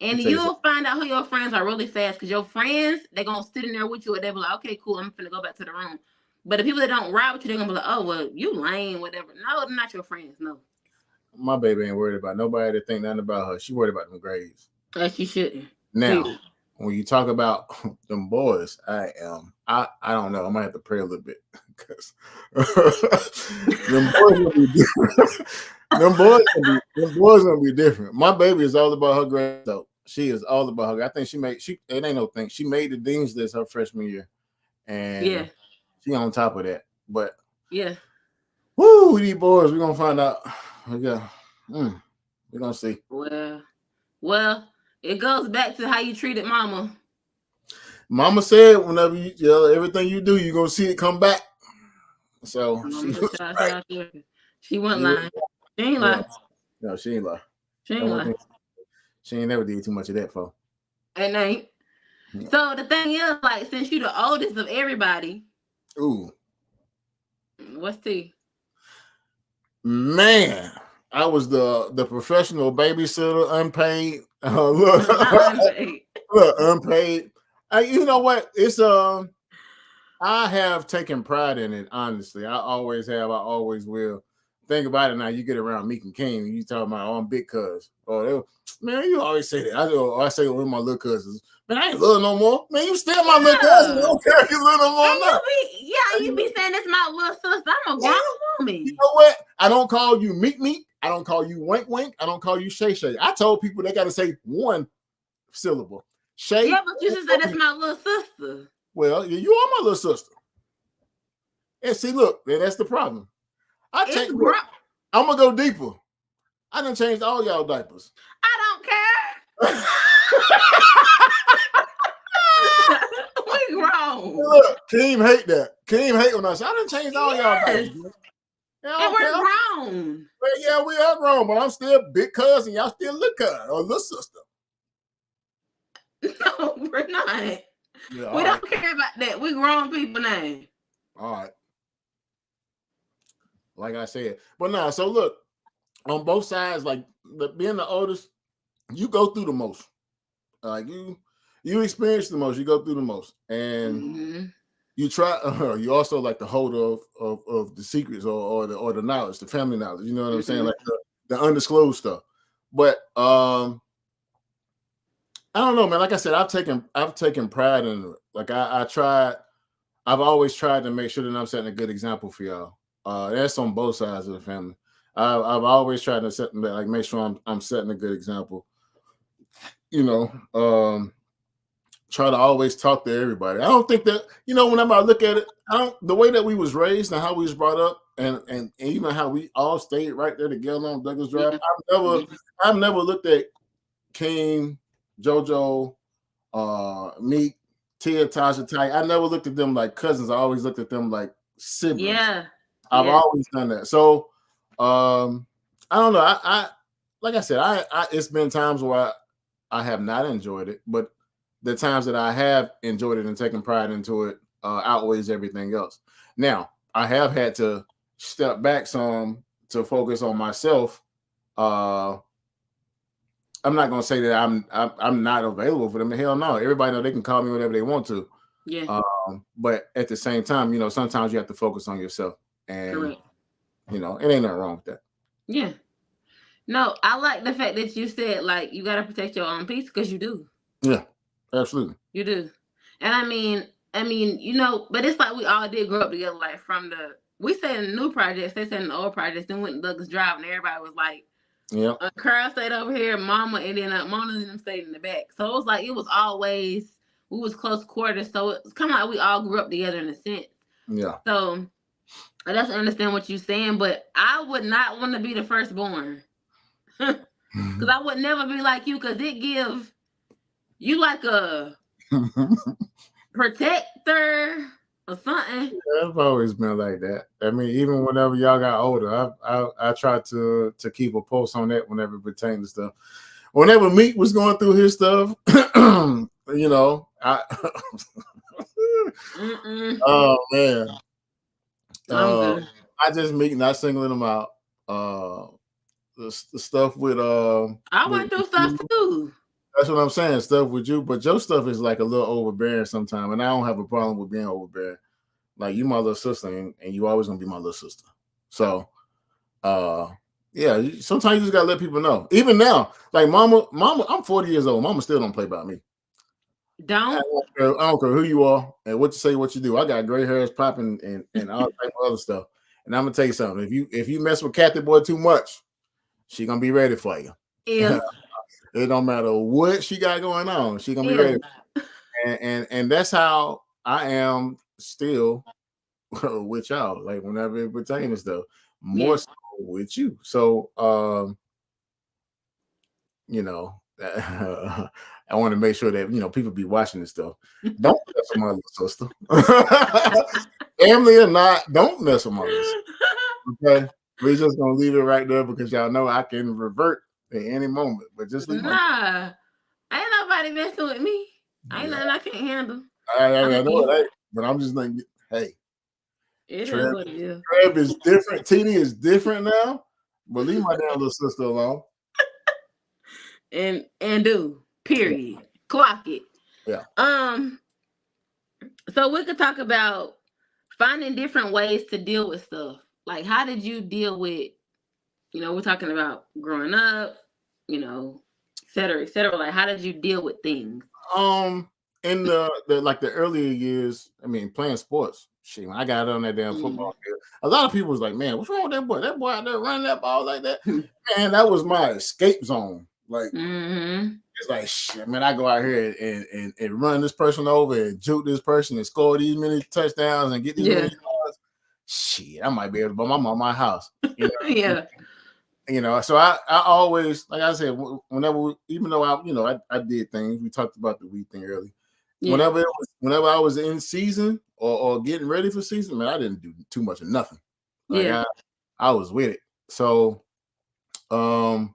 And you'll find out who your friends are really fast because your friends, they're going to sit in there with you and they'll be like, okay, cool, I'm finna go back to the room. But the people that don't ride with you, they're going to be like, oh, well, you lame, whatever. No, they're not your friends, no. My baby ain't worried about nobody that think nothing about her. She worried about them grades. As she shouldn't. Now, when you talk about them boys, I don't know. I might have to pray a little bit because them boys gonna be different. them boys gonna be different. My baby is all about her grades, though. She is all about her. I think it ain't no thing. She made the dean's list her freshman year, and she on top of that. But woo, these boys, we're gonna find out. We're gonna see. Well, it goes back to how you treated mama. Mama said, whenever you everything you do, you're gonna see it come back. So she wasn't lying. She ain't lying. No, she ain't lying. She ain't lying. She ain't never did too much of that for. And ain't. Yeah. So the thing is, like, since you the oldest of everybody. Ooh. What's T? Man, I was the professional babysitter, unpaid. Unpaid. You know what? It's I have taken pride in it. Honestly, I always have. I always will. Think about it now. You get around Meek and King, and you talking about, I'm big cuz. Oh, man, you always say that. I say it with my little cousins. Man, I ain't little no more. Man, you still my little cousin. I don't care if you little no more. You be saying it's my little sister. I'm a grown woman. You know what? I don't call you Meek Meek. I don't call you Wink Wink. I don't call you Shay Shay. I told people they got to say one syllable. Shay. Yeah, but you just said that's my little sister. Well, you are my little sister. And see, look, that's the problem. I'm gonna go deeper. I done changed all y'all diapers. I don't care. We grown. Look, Keem hate that. Keem hate when I say I done changed all y'all diapers. And we're grown. Well, yeah, we are grown, but I'm still big cousin. Y'all still little cousin or little sister. No, we're not. Yeah, we don't care about that. We grown people now. All right. Like I said, but nah. So look, on both sides, like being the oldest, you go through the most. Like you experience the most. You go through the most, and you try. You also like the holder of the secrets or the knowledge, the family knowledge. You know what I'm saying? Like the undisclosed stuff. But I don't know, man. Like I said, I've taken pride in it. Like I've always tried to make sure that I'm setting a good example for y'all. That's on both sides of the family. I've always tried to make sure I'm setting a good example. You know, try to always talk to everybody. I don't think that, whenever I look at it, the way that we was raised and how we was brought up, and even how we all stayed right there together on Douglas Drive. I've never looked at King, JoJo, Meek, Tia, Tasha, Ty. I never looked at them like cousins. I always looked at them like siblings. Yeah. I've always done that. So I don't know. I like I said, I it's been times where I have not enjoyed it, but the times that I have enjoyed it and taken pride into it outweighs everything else. Now, I have had to step back some to focus on myself. I'm not gonna say that I'm not available for them. Hell no. Everybody know they can call me whenever they want to. Yeah. But at the same time, sometimes you have to focus on yourself. And correct. It ain't nothing wrong with that. Yeah. No, I like the fact that you said like you gotta protect your own peace because you do. Yeah, absolutely. You do. And I mean, but it's like we all did grow up together, like we said in the new projects, they said in the old projects, then went to Douglas Drive and everybody was like, yeah. Carl stayed over here, Mama, and then Mona and them stayed in the back. So it was like, it was always, we was close quarters. So it's kind of like we all grew up together in a sense. Yeah. So I just understand what you're saying, but I would not want to be the firstborn. Because I would never be like you, because it gives you like a protector or something. Yeah, I've always been like that. I mean, even whenever y'all got older, I tried to keep a pulse on that whenever it pertained to stuff. Whenever Meek was going through his stuff, oh man. I just Meek, not singling him out. uh the stuff with I went through stuff too. that's what I'm saying, stuff with you, but your stuff is like a little overbearing sometimes, and I don't have a problem with being overbearing. Like you my little sister, and you always gonna be my little sister. So yeah, sometimes you just gotta let people know. Even now, like mama, I'm 40 years old. Mama still don't play by me. Don't. I don't care who you are and what you say, what you do. I got gray hairs popping and all type of other stuff. And I'm gonna tell you something. If you mess with Kathy boy too much, she gonna be ready for you. Yeah. It don't matter what she got going on, she gonna be ready. And that's how I am still with y'all. Like whenever it pertains to stuff, more so with you. So you know, I want to make sure that people be watching this stuff. Don't mess with my little sister. Family or not, don't mess with my little sister. Okay, we're just gonna leave it right there because y'all know I can revert at any moment. But just leave ain't nobody messing with me. Ain't nothing I can't handle. I know it ain't, but I'm just like, hey, Trev is different. TD is different now. But leave my damn little sister alone. And do period. Clock it. Yeah. So we could talk about finding different ways to deal with stuff. Like, how did you deal with, we're talking about growing up, et cetera, et cetera. Like, how did you deal with things? In the earlier years, I mean, playing sports. Shit, when I got on that damn football field, a lot of people was like, "Man, what's wrong with that boy? That boy out there running that ball like that." Man, that was my escape zone. Like, it's like, shit, man, I go out here and run this person over and juke this person and score these many touchdowns and get these many yards. Shit, I might be able to buy my mom my house. So I always, like I said, whenever, even though I did things, we talked about the weed thing early. Yeah. Whenever I was in season or getting ready for season, man, I didn't do too much of nothing. Like I was with it. So, I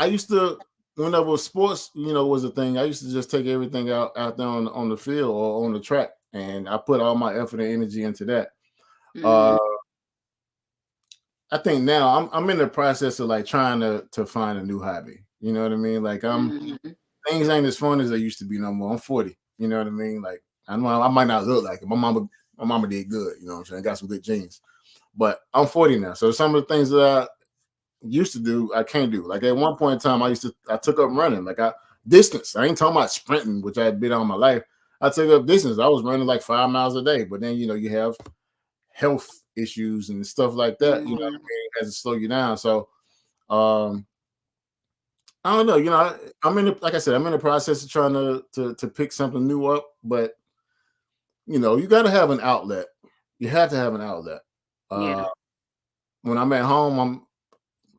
used to, whenever sports, was a thing, I used to just take everything out there on the field or on the track, and I put all my effort and energy into that. I think now I'm in the process of like trying to find a new hobby. You know what I mean? Like things ain't as fun as they used to be no more. I'm 40. You know what I mean? Like I know I might not look like it. My mama did good. You know what I'm saying? Got some good genes. But I'm 40 now. So some of the things that I used to do, I can't do. Like at one point in time, I took up running. Like distance. I ain't talking about sprinting, which I had been on my life. I took up distance. I was running like 5 miles a day. But then, you have health issues and stuff like that, what I mean, has to slow you down. So I don't know, I'm in the process of trying to pick something new up, but you got to have an outlet. You have to have an outlet. When I'm at home,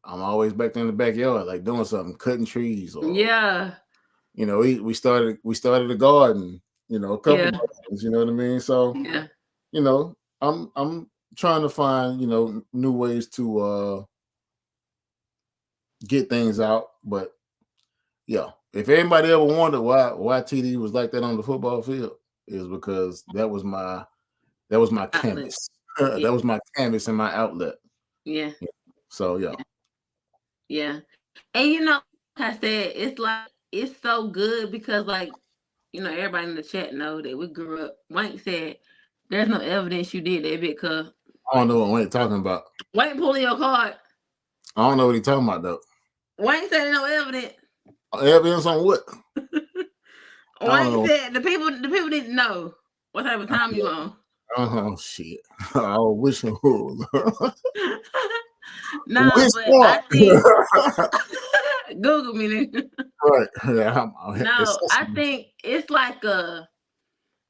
I'm always back there in the backyard, like doing something, cutting trees, or we started a garden, a couple of gardens, you know what I mean? So I'm trying to find, new ways to get things out. But if anybody ever wondered why TD was like that on the football field, is because that was my canvas. That was my canvas and my outlet. Yeah. So yeah. And like I said, it's so good because like everybody in the chat know that we grew up. Wank said there's no evidence you did that bit, cuz. I don't know what Wank talking about. Wank pulling your card. I don't know what he talking about though. Wank said no evidence. Evidence on what? Wank said the people didn't know what type of time you on. Oh shit! I wish I would. No, but I think Google me then. Right. No, I think it's like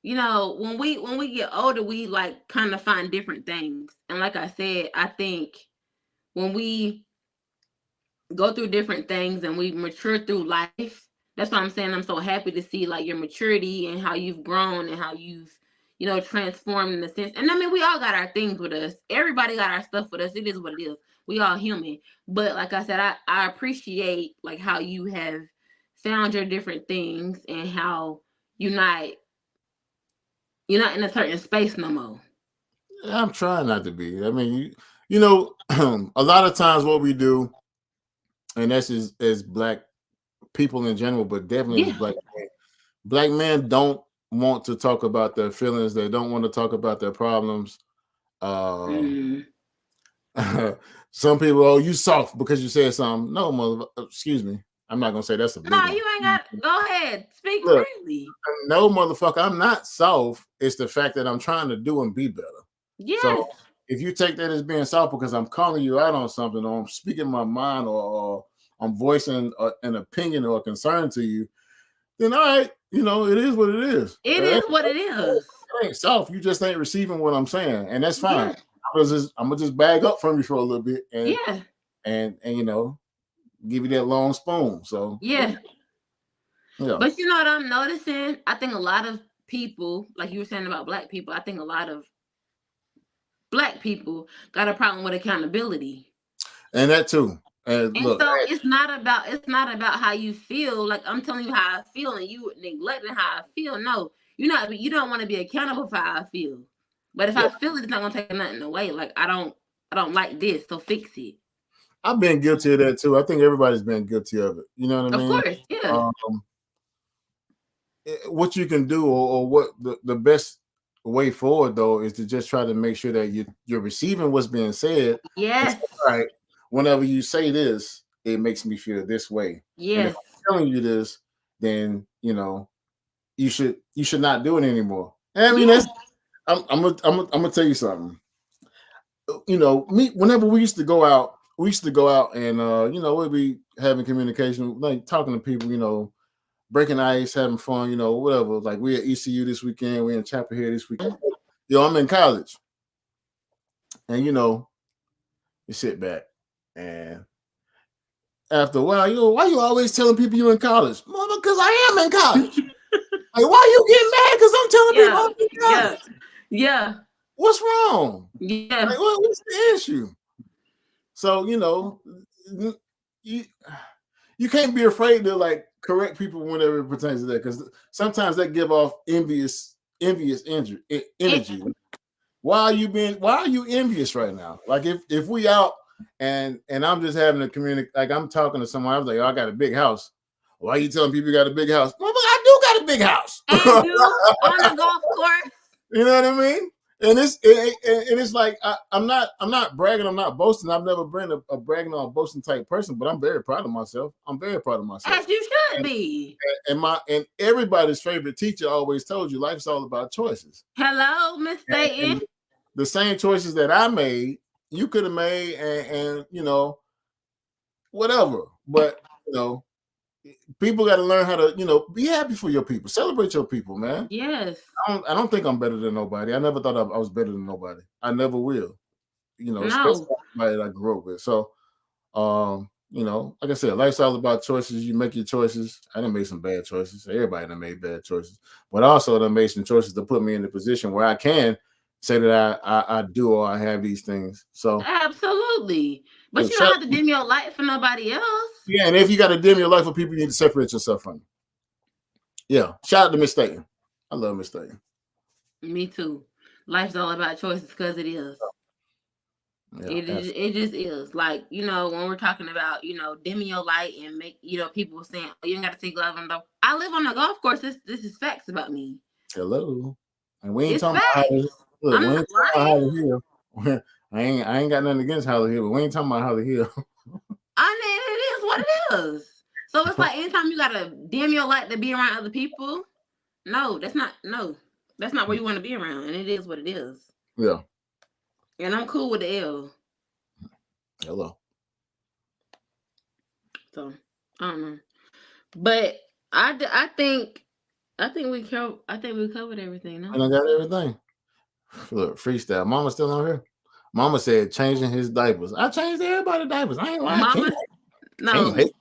when we get older, we like kind of find different things. And like I said, I think when we go through different things and we mature through life, that's why I'm saying I'm so happy to see like your maturity and how you've grown and how you've transformed in a sense. And I mean, we all got our things with us. Everybody got our stuff with us. It is what it is. We all human. But like I said, I appreciate like how you have found your different things and how you're not in a certain space no more. I'm trying not to be. I mean, You know, a lot of times what we do, and that's as black people in general, but definitely as Yeah. black men don't want to talk about their feelings. They don't want to talk about their problems. Uh, Mm. some people, oh, you soft because you said something. No, mother, excuse me. I'm not gonna say that's a No, big one. you ain't got. Go ahead. Speak Look, freely. no, motherfucker, I'm not soft. It's the fact that I'm trying to do and be better. So Yes. if you take that as being soft because I'm calling you out on something, or I'm speaking my mind, or I'm voicing an opinion or a concern to you, then all right, it is what it is. It is what it is. It ain't soft. You just ain't receiving what I'm saying, and that's fine. Yeah. I'm gonna just bag up from you for a little bit, and Yeah. and give you that long spoon. So Yeah. yeah, But you know what I'm noticing? I think a lot of people, like you were saying about black people, I think a lot of black people got a problem with accountability. and that too. And And look, so it's not about how you feel. Like I'm telling you how I feel and you neglecting how I feel. No, you don't want to be accountable for how I feel. But if yeah, I feel it, it's not gonna take nothing away. Like I don't like this, so fix it. I've been guilty of that too. I think everybody's been guilty of it. You know what I Of mean? course, yeah. Um, what you can do, or what the best way forward though, is to just try to make sure that you're receiving what's being said. And say, Yes. all right, whenever you say this, it makes me feel this way. And if Yes. I'm telling you this, then you should not do it anymore. And I mean, Yeah. I'm gonna tell you something. Me, whenever we used to go out and we'd be having communication, like talking to people, breaking ice, having fun, whatever. Like we at ECU this weekend, we in Chapel Hill this weekend. I'm in college, and you sit back, and after a while, why you always telling people you in college? Mother, because I am in college. Like, why you getting mad? Because I'm telling people Yeah. I'm in Yeah. college. Yeah. What's wrong? Yeah. Like, what's the issue? So you you can't be afraid to like correct people whenever it pertains to that, because sometimes that give off envious It, energy. Why are you envious right now? Like if we out and I'm just having a like I'm talking to someone, I was like, oh, I got a big house. Why are you telling people you got a big house? Well, I do got a big house. and you on the golf course. You know what I mean? And it's like I'm not bragging, I'm not boasting. I've never been a bragging or a boasting type person, but I'm very proud of myself. I'm very proud of myself. As you should And be. and everybody's favorite teacher always told you life's all about choices. Hello, Miss And Satan. the same choices that I made, you could have made, and whatever. But people got to learn how to be happy for your people, celebrate your people, man. Yes. I don't think I'm better than nobody. I never thought I was better than nobody. I never will. Especially No. somebody that I grew up with. So, like I said, life's all about choices. You make your choices. I done made some bad choices. Everybody done made bad choices, but also done made some choices to put me in the position where I can say that I do or I have these things. So, Absolutely. But yeah, you don't have to dim your light for nobody else. yeah, and if you got to dim your life for people, you need to separate yourself from them. Yeah, shout out to Miss Staten. I love Miss Staten. Me too. Life's all about choices because it is. Yeah, It just is. Like, when we're talking about, dimming your light and make, people saying, oh, you ain't got to see gloves on the. I live on a golf course. This is facts about me. hello. And we ain't It's talking about facts. look, I'm we not ain't talking about lying. Holly Hill. I ain't got nothing against Holly Hill, but we ain't talking about Holly Hill. I mean, it is what it is. So it's like anytime you gotta dim your light to be around other people, that's not where you want to be around, and it is what it is. Yeah. And I'm cool with the L. Hello. So I don't know, but I think we covered everything. No, And I got everything. Look, freestyle. Mama still on here? Mama said changing his diapers. I changed everybody's diapers. I ain't lying. Mama, Can't no, hate.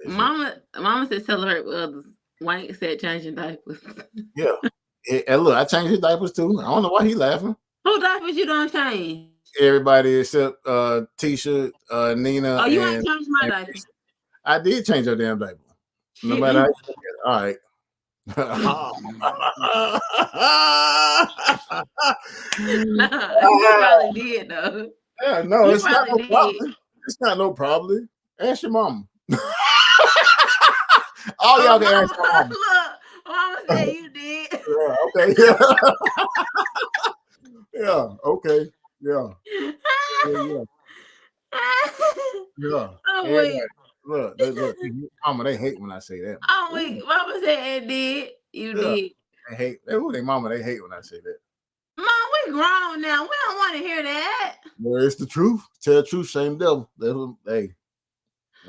Mama said celebrate with others. White said changing diapers. Yeah. And look, I changed his diapers too. I don't know why he laughing. Who diapers you don't change? Everybody except Tisha, Nina, Oh, you ain't and changed my diaper. I did change her damn diaper. No Shit, matter how me. you look at it. All right. Nah, you probably did though. Yeah, no, You it's not probably no did. problem. It's not no problem. Ask your mama. All y'all can ask your mama. Look, mama said you did. Yeah, okay. Yeah. Yeah. Okay. Yeah. Yeah. Yeah. I'm Yeah. weak. Look. Mama, they hate when I say that. I'm weak. Mama said it did. You Yeah. did. They hate. They mama. They hate when I say that. Mom, we grown now. We don't want to hear that. Well, it's the truth. Tell the truth, shame devil. Hey.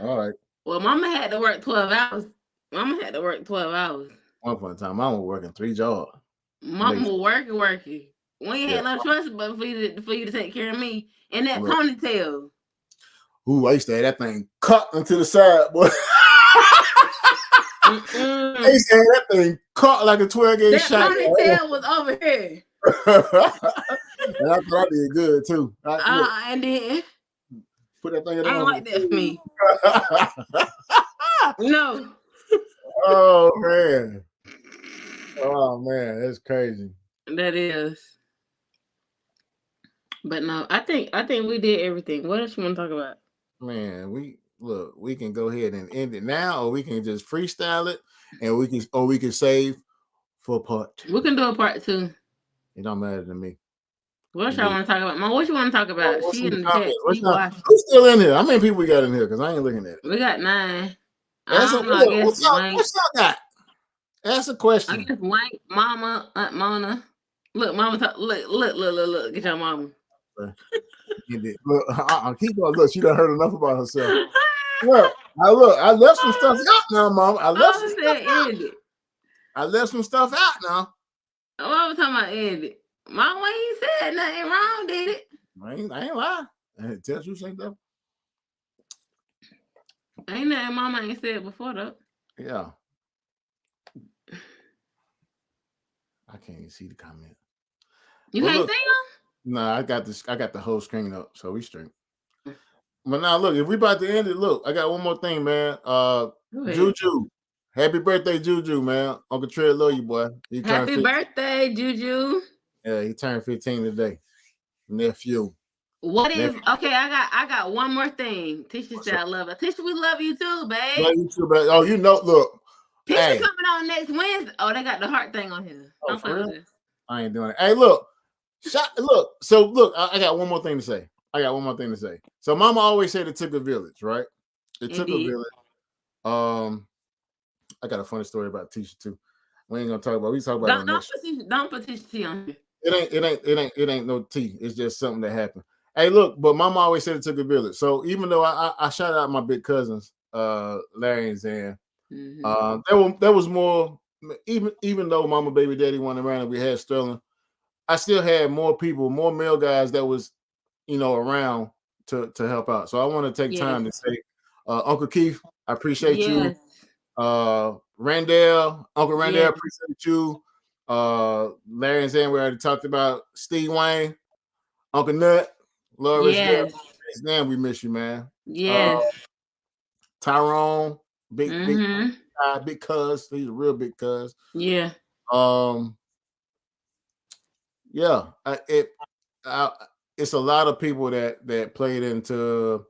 All right. Well, Mama had to work 12 hours. Mama had to work 12 hours. One point in time, Mama working 3 jobs. Mama working. We ain't had no choice but for you to take care of me. And that ponytail. Ooh, I used to have that thing cut into the side, boy. I used to have that thing cut like a 12-gauge shot. That ponytail was over here. And I thought I did good too. And then put that thing in. Ain't like that for me. No. Oh man, that's crazy. That is. But no, I think we did everything. What else you want to talk about? Man, we can go ahead and end it now, or we can just freestyle it, and we can save for part 2. We can do a part 2. It don't matter to me. What y'all want to talk about? Mom, what you want to talk about? She in the chat. Who's still in here? How many people we got in here? Because I ain't looking at it. We got 9. What's y'all got? Ask a question. I guess White, Mama, Aunt Mona. Look, Mama, look. Get your mama. Look, keep going. Look, she done heard enough about herself. Look, I left some stuff out now, Mama. I left some stuff out now. What was talking about Andy? Mama, when he said nothing wrong, did it? I ain't lying. I tell you something though. Ain't nothing Mama ain't said before though. Yeah. I can't even see the comment. You can't see them? No, I got the whole screen up, so we straight. But now look, if we about to end it, look, I got one more thing, man. Juju. Happy birthday, Juju, man. Uncle Trey love you, boy. Happy birthday, Juju. Yeah, he turned 15 today. Nephew. What is okay? I got one more thing. Tisha said I love her. Tisha, we love you too, babe. Love you too, babe. Oh, you know, look. Tisha coming on next Wednesday. Oh, they got the heart thing on here. Oh, for real? I ain't doing it. Hey, look. Look, I got one more thing to say. So Mama always said it took a village, right? It took a village. I got a funny story about Tisha too. We ain't gonna talk about. We talk about don't put Tisha T on here. It ain't no tea. It's just something that happened. Hey, look, but Mama always said it took a village. So even though I shout out my big cousins, Larry and Zan, there was more. Even though Mama, baby, daddy went around and we had Sterling, I still had more people, more male guys that was, around to help out. So I want to take time to say, Uncle Keith, I appreciate you. Randall, Uncle Randall, appreciate you. Larry and Zan, we already talked about. Steve Wayne, Uncle Nut, love us. Damn, we miss you, man. Tyrone, big cuz. He's a real big cuz. Yeah. It's a lot of people that played into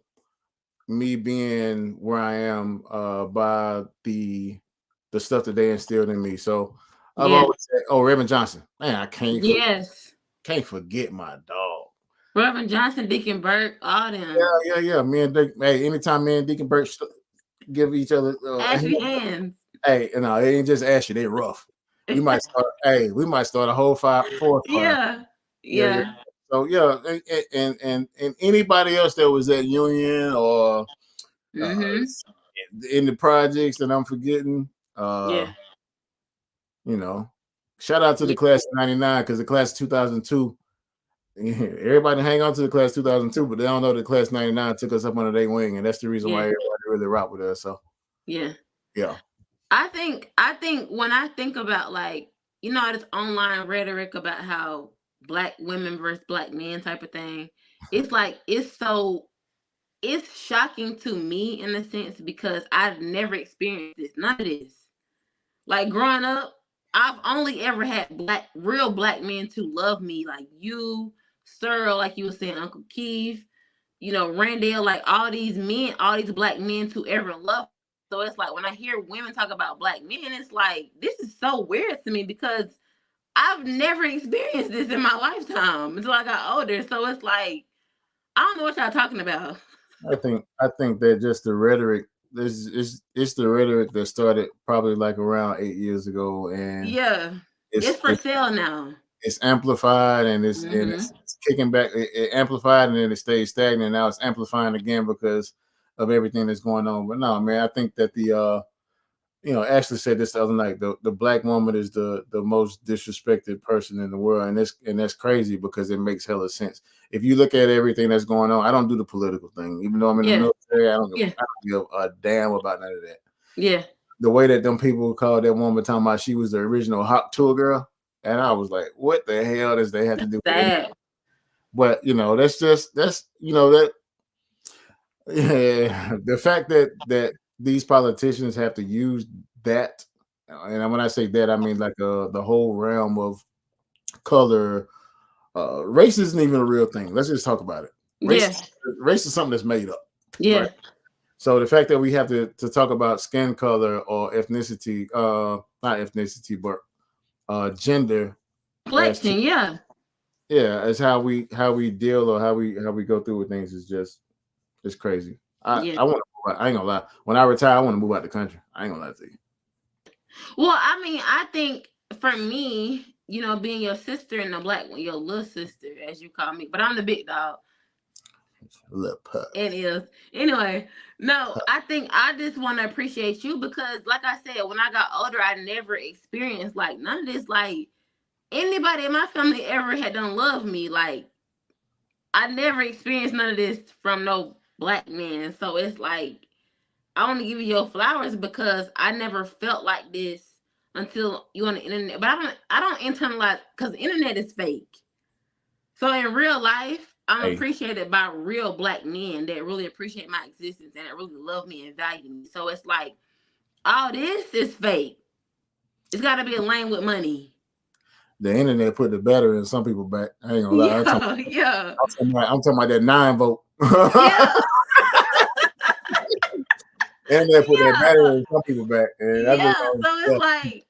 me being where I am by the stuff that they instilled in me. So I've always said, Reverend Johnson, man, I can't forget my dog. Reverend Johnson, Deacon Burke, all them. Yeah. Me and Dick, anytime me and Deacon Burke give each other ashy hands. Hey, it ain't just ashy, they rough. We might start a whole 4 Yeah. So and anybody else that was at Union or in the projects that I'm forgetting, shout out to the class of 99 because the class of 2002. Everybody hang on to the class 2002, but they don't know the class 99 took us up under their wing, and that's the reason why everybody really rock with us. So yeah. I think when I think about this online rhetoric about how Black women versus Black men type of thing, it's shocking to me in a sense because I've never experienced this. None of this. Like growing up, I've only ever had real black men to love me, like you, Searle, like you were saying, Uncle Keith, Randall, like all these men, all these black men to ever love. So it's like when I hear women talk about black men, it's like this is so weird to me because I've never experienced this in my lifetime until I got older. So it's like I don't know what y'all talking about. I think that just the rhetoric. This is it's the rhetoric that started probably like around 8 years ago, and Yeah, it's it's for it's sale now. it's amplified and Hmm. it's kicking back. It amplified and then it stays stagnant. Now it's amplifying again because of everything that's going on. But no, man, I think that Ashley said this the other night. The black woman is the most disrespected person in the world, and that's crazy because it makes hella sense. If you look at everything that's going on, I don't do the political thing, even though I'm in the Yeah, military. yeah, I don't give a damn about none of that. yeah. The way that them people called that woman talking about she was the original hot tour girl, and I was like, what the hell does they have to That's do with it? sad. But that's yeah, the fact that these politicians have to use that, and when I say that, I mean like the whole realm of color. Race isn't even a real thing. Let's just talk about it. Race, Yeah, race is something that's made up, right? yeah. So the fact that we have to talk about skin color or ethnicity, not ethnicity, but gender as Complexion, yeah, yeah, as how we deal or how we go through with things is just it's crazy. yeah. I want to. I ain't gonna lie. When I retire, I want to move out the country. I ain't gonna lie to you. Well, I mean, I think for me, being your sister and the black one, your little sister, as you call me, but I'm the big dog. Little pup. It is. Anyway, no, I think I just want to appreciate you because, like I said, when I got older, I never experienced like none of this. Like anybody in my family ever had done love me. Like I never experienced none of this from no black man. So it's like I want to give you your flowers because I never felt like this until you on the internet. But I don't internalize because the internet is fake. So in real life, I'm Hey, appreciated by real black men that really appreciate my existence and that really love me and value me. So it's like all this is fake. It's got to be a lane with money. the internet put the battery in some people back. I ain't gonna lie. Yeah, yeah, I'm talking about that 9 vote. yeah, Internet put that battery yeah, in some people back, and I just yeah. So it's like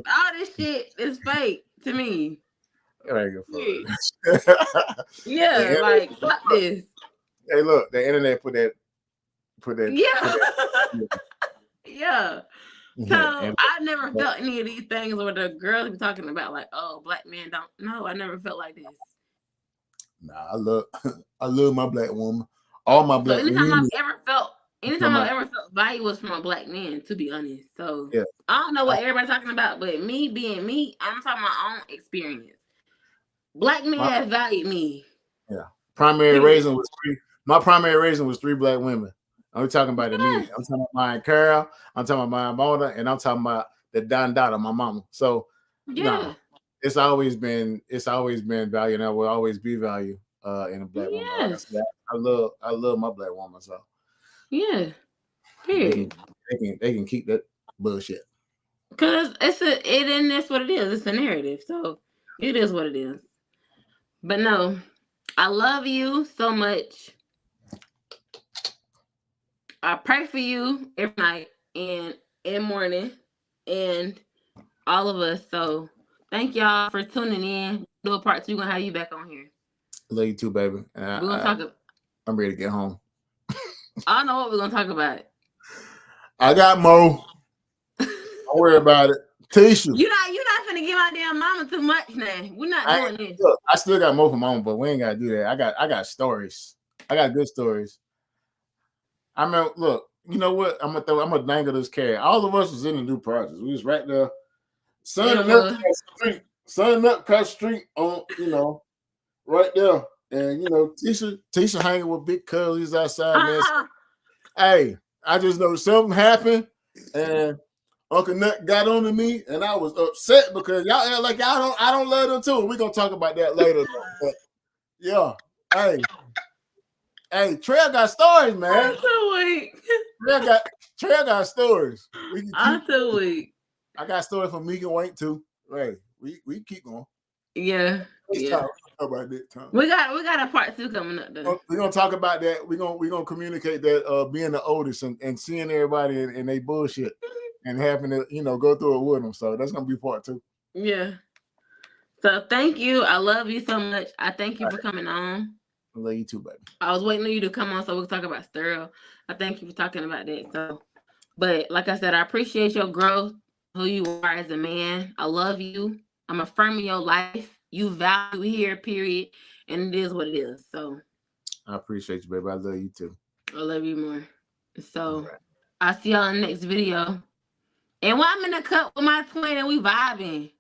all this shit is fake to me. that ain't good Yeah, for the yeah, internet, like fuck this. hey, look, the internet put Yeah, that yeah. So yeah, and I never felt any of these things where the girls be talking about like, oh, black men don't. No, I never felt like this. nah, I love my black woman. All my So black women. anytime I've ever felt value was from a black man, to be honest. So Yeah, I don't know I, what everybody's talking about, but me being me, I'm talking my own experience. Black men my have valued me. yeah. Primary Period. reason was three. My primary reason was three black women. I'm talking about immediately. Yes. I'm talking about my Carol. I'm talking about my mother, and I'm talking about the Don Dada, my mama. So no, Yeah. it's always been value, and I will always be value in a black woman. Like I Yes. said, I love my black woman. So Yeah. they Period. can they can keep that bullshit. Cause and that's what it is. It's a narrative. So it is what it is. But no, I love you so much. I pray for you every night and every morning and all of us. So thank y'all for tuning in. Do a part two. We're gonna have you back on here. Love you too, baby. And We're gonna talk. I'm ready to get home. I don't know what we're gonna talk about. I got Mo. Don't worry about it. Tisha. You're not gonna give my damn mama too much now. We're not I doing this. look, I still got more from home, but we ain't gotta do that. I got stories. I got good stories. I mean, look, you know what? I'm gonna dangle this carrot. All of us was in the new projects. We was right there, Yeah, sunning up well, across the street, sunning up across the street on, right there. And Tisha hanging with big curlies outside, man. uh-uh. Hey, I just know something happened, and Uncle Nut got on to me, and I was upset because y'all act like I don't love them too. We're gonna talk about that later, though. But yeah, hey, Trail got stories, man. I'm too weak. Trail got stories. We can keep. I'm too weak. I got stories from Megan White too. Hey, we keep going. Yeah. Let's talk about that, Tom. We got a part 2 coming up though. We're gonna talk about that. We're gonna communicate that being the oldest and seeing everybody and they bullshit and having to go through it with them. So that's gonna be part 2. Yeah. So thank you. I love you so much. I thank you for coming on. I love you too, baby. I was waiting on you to come on so we could talk about Sterl. I thank you for talking about that. So, but like I said, I appreciate your growth, who you are as a man. I love you. I'm affirming your life. You value here, period. And it is what it is. So I appreciate you, baby. I love you too. I love you more. So right. I'll see y'all in the next video. And while I'm in the cut with my twin and we vibing.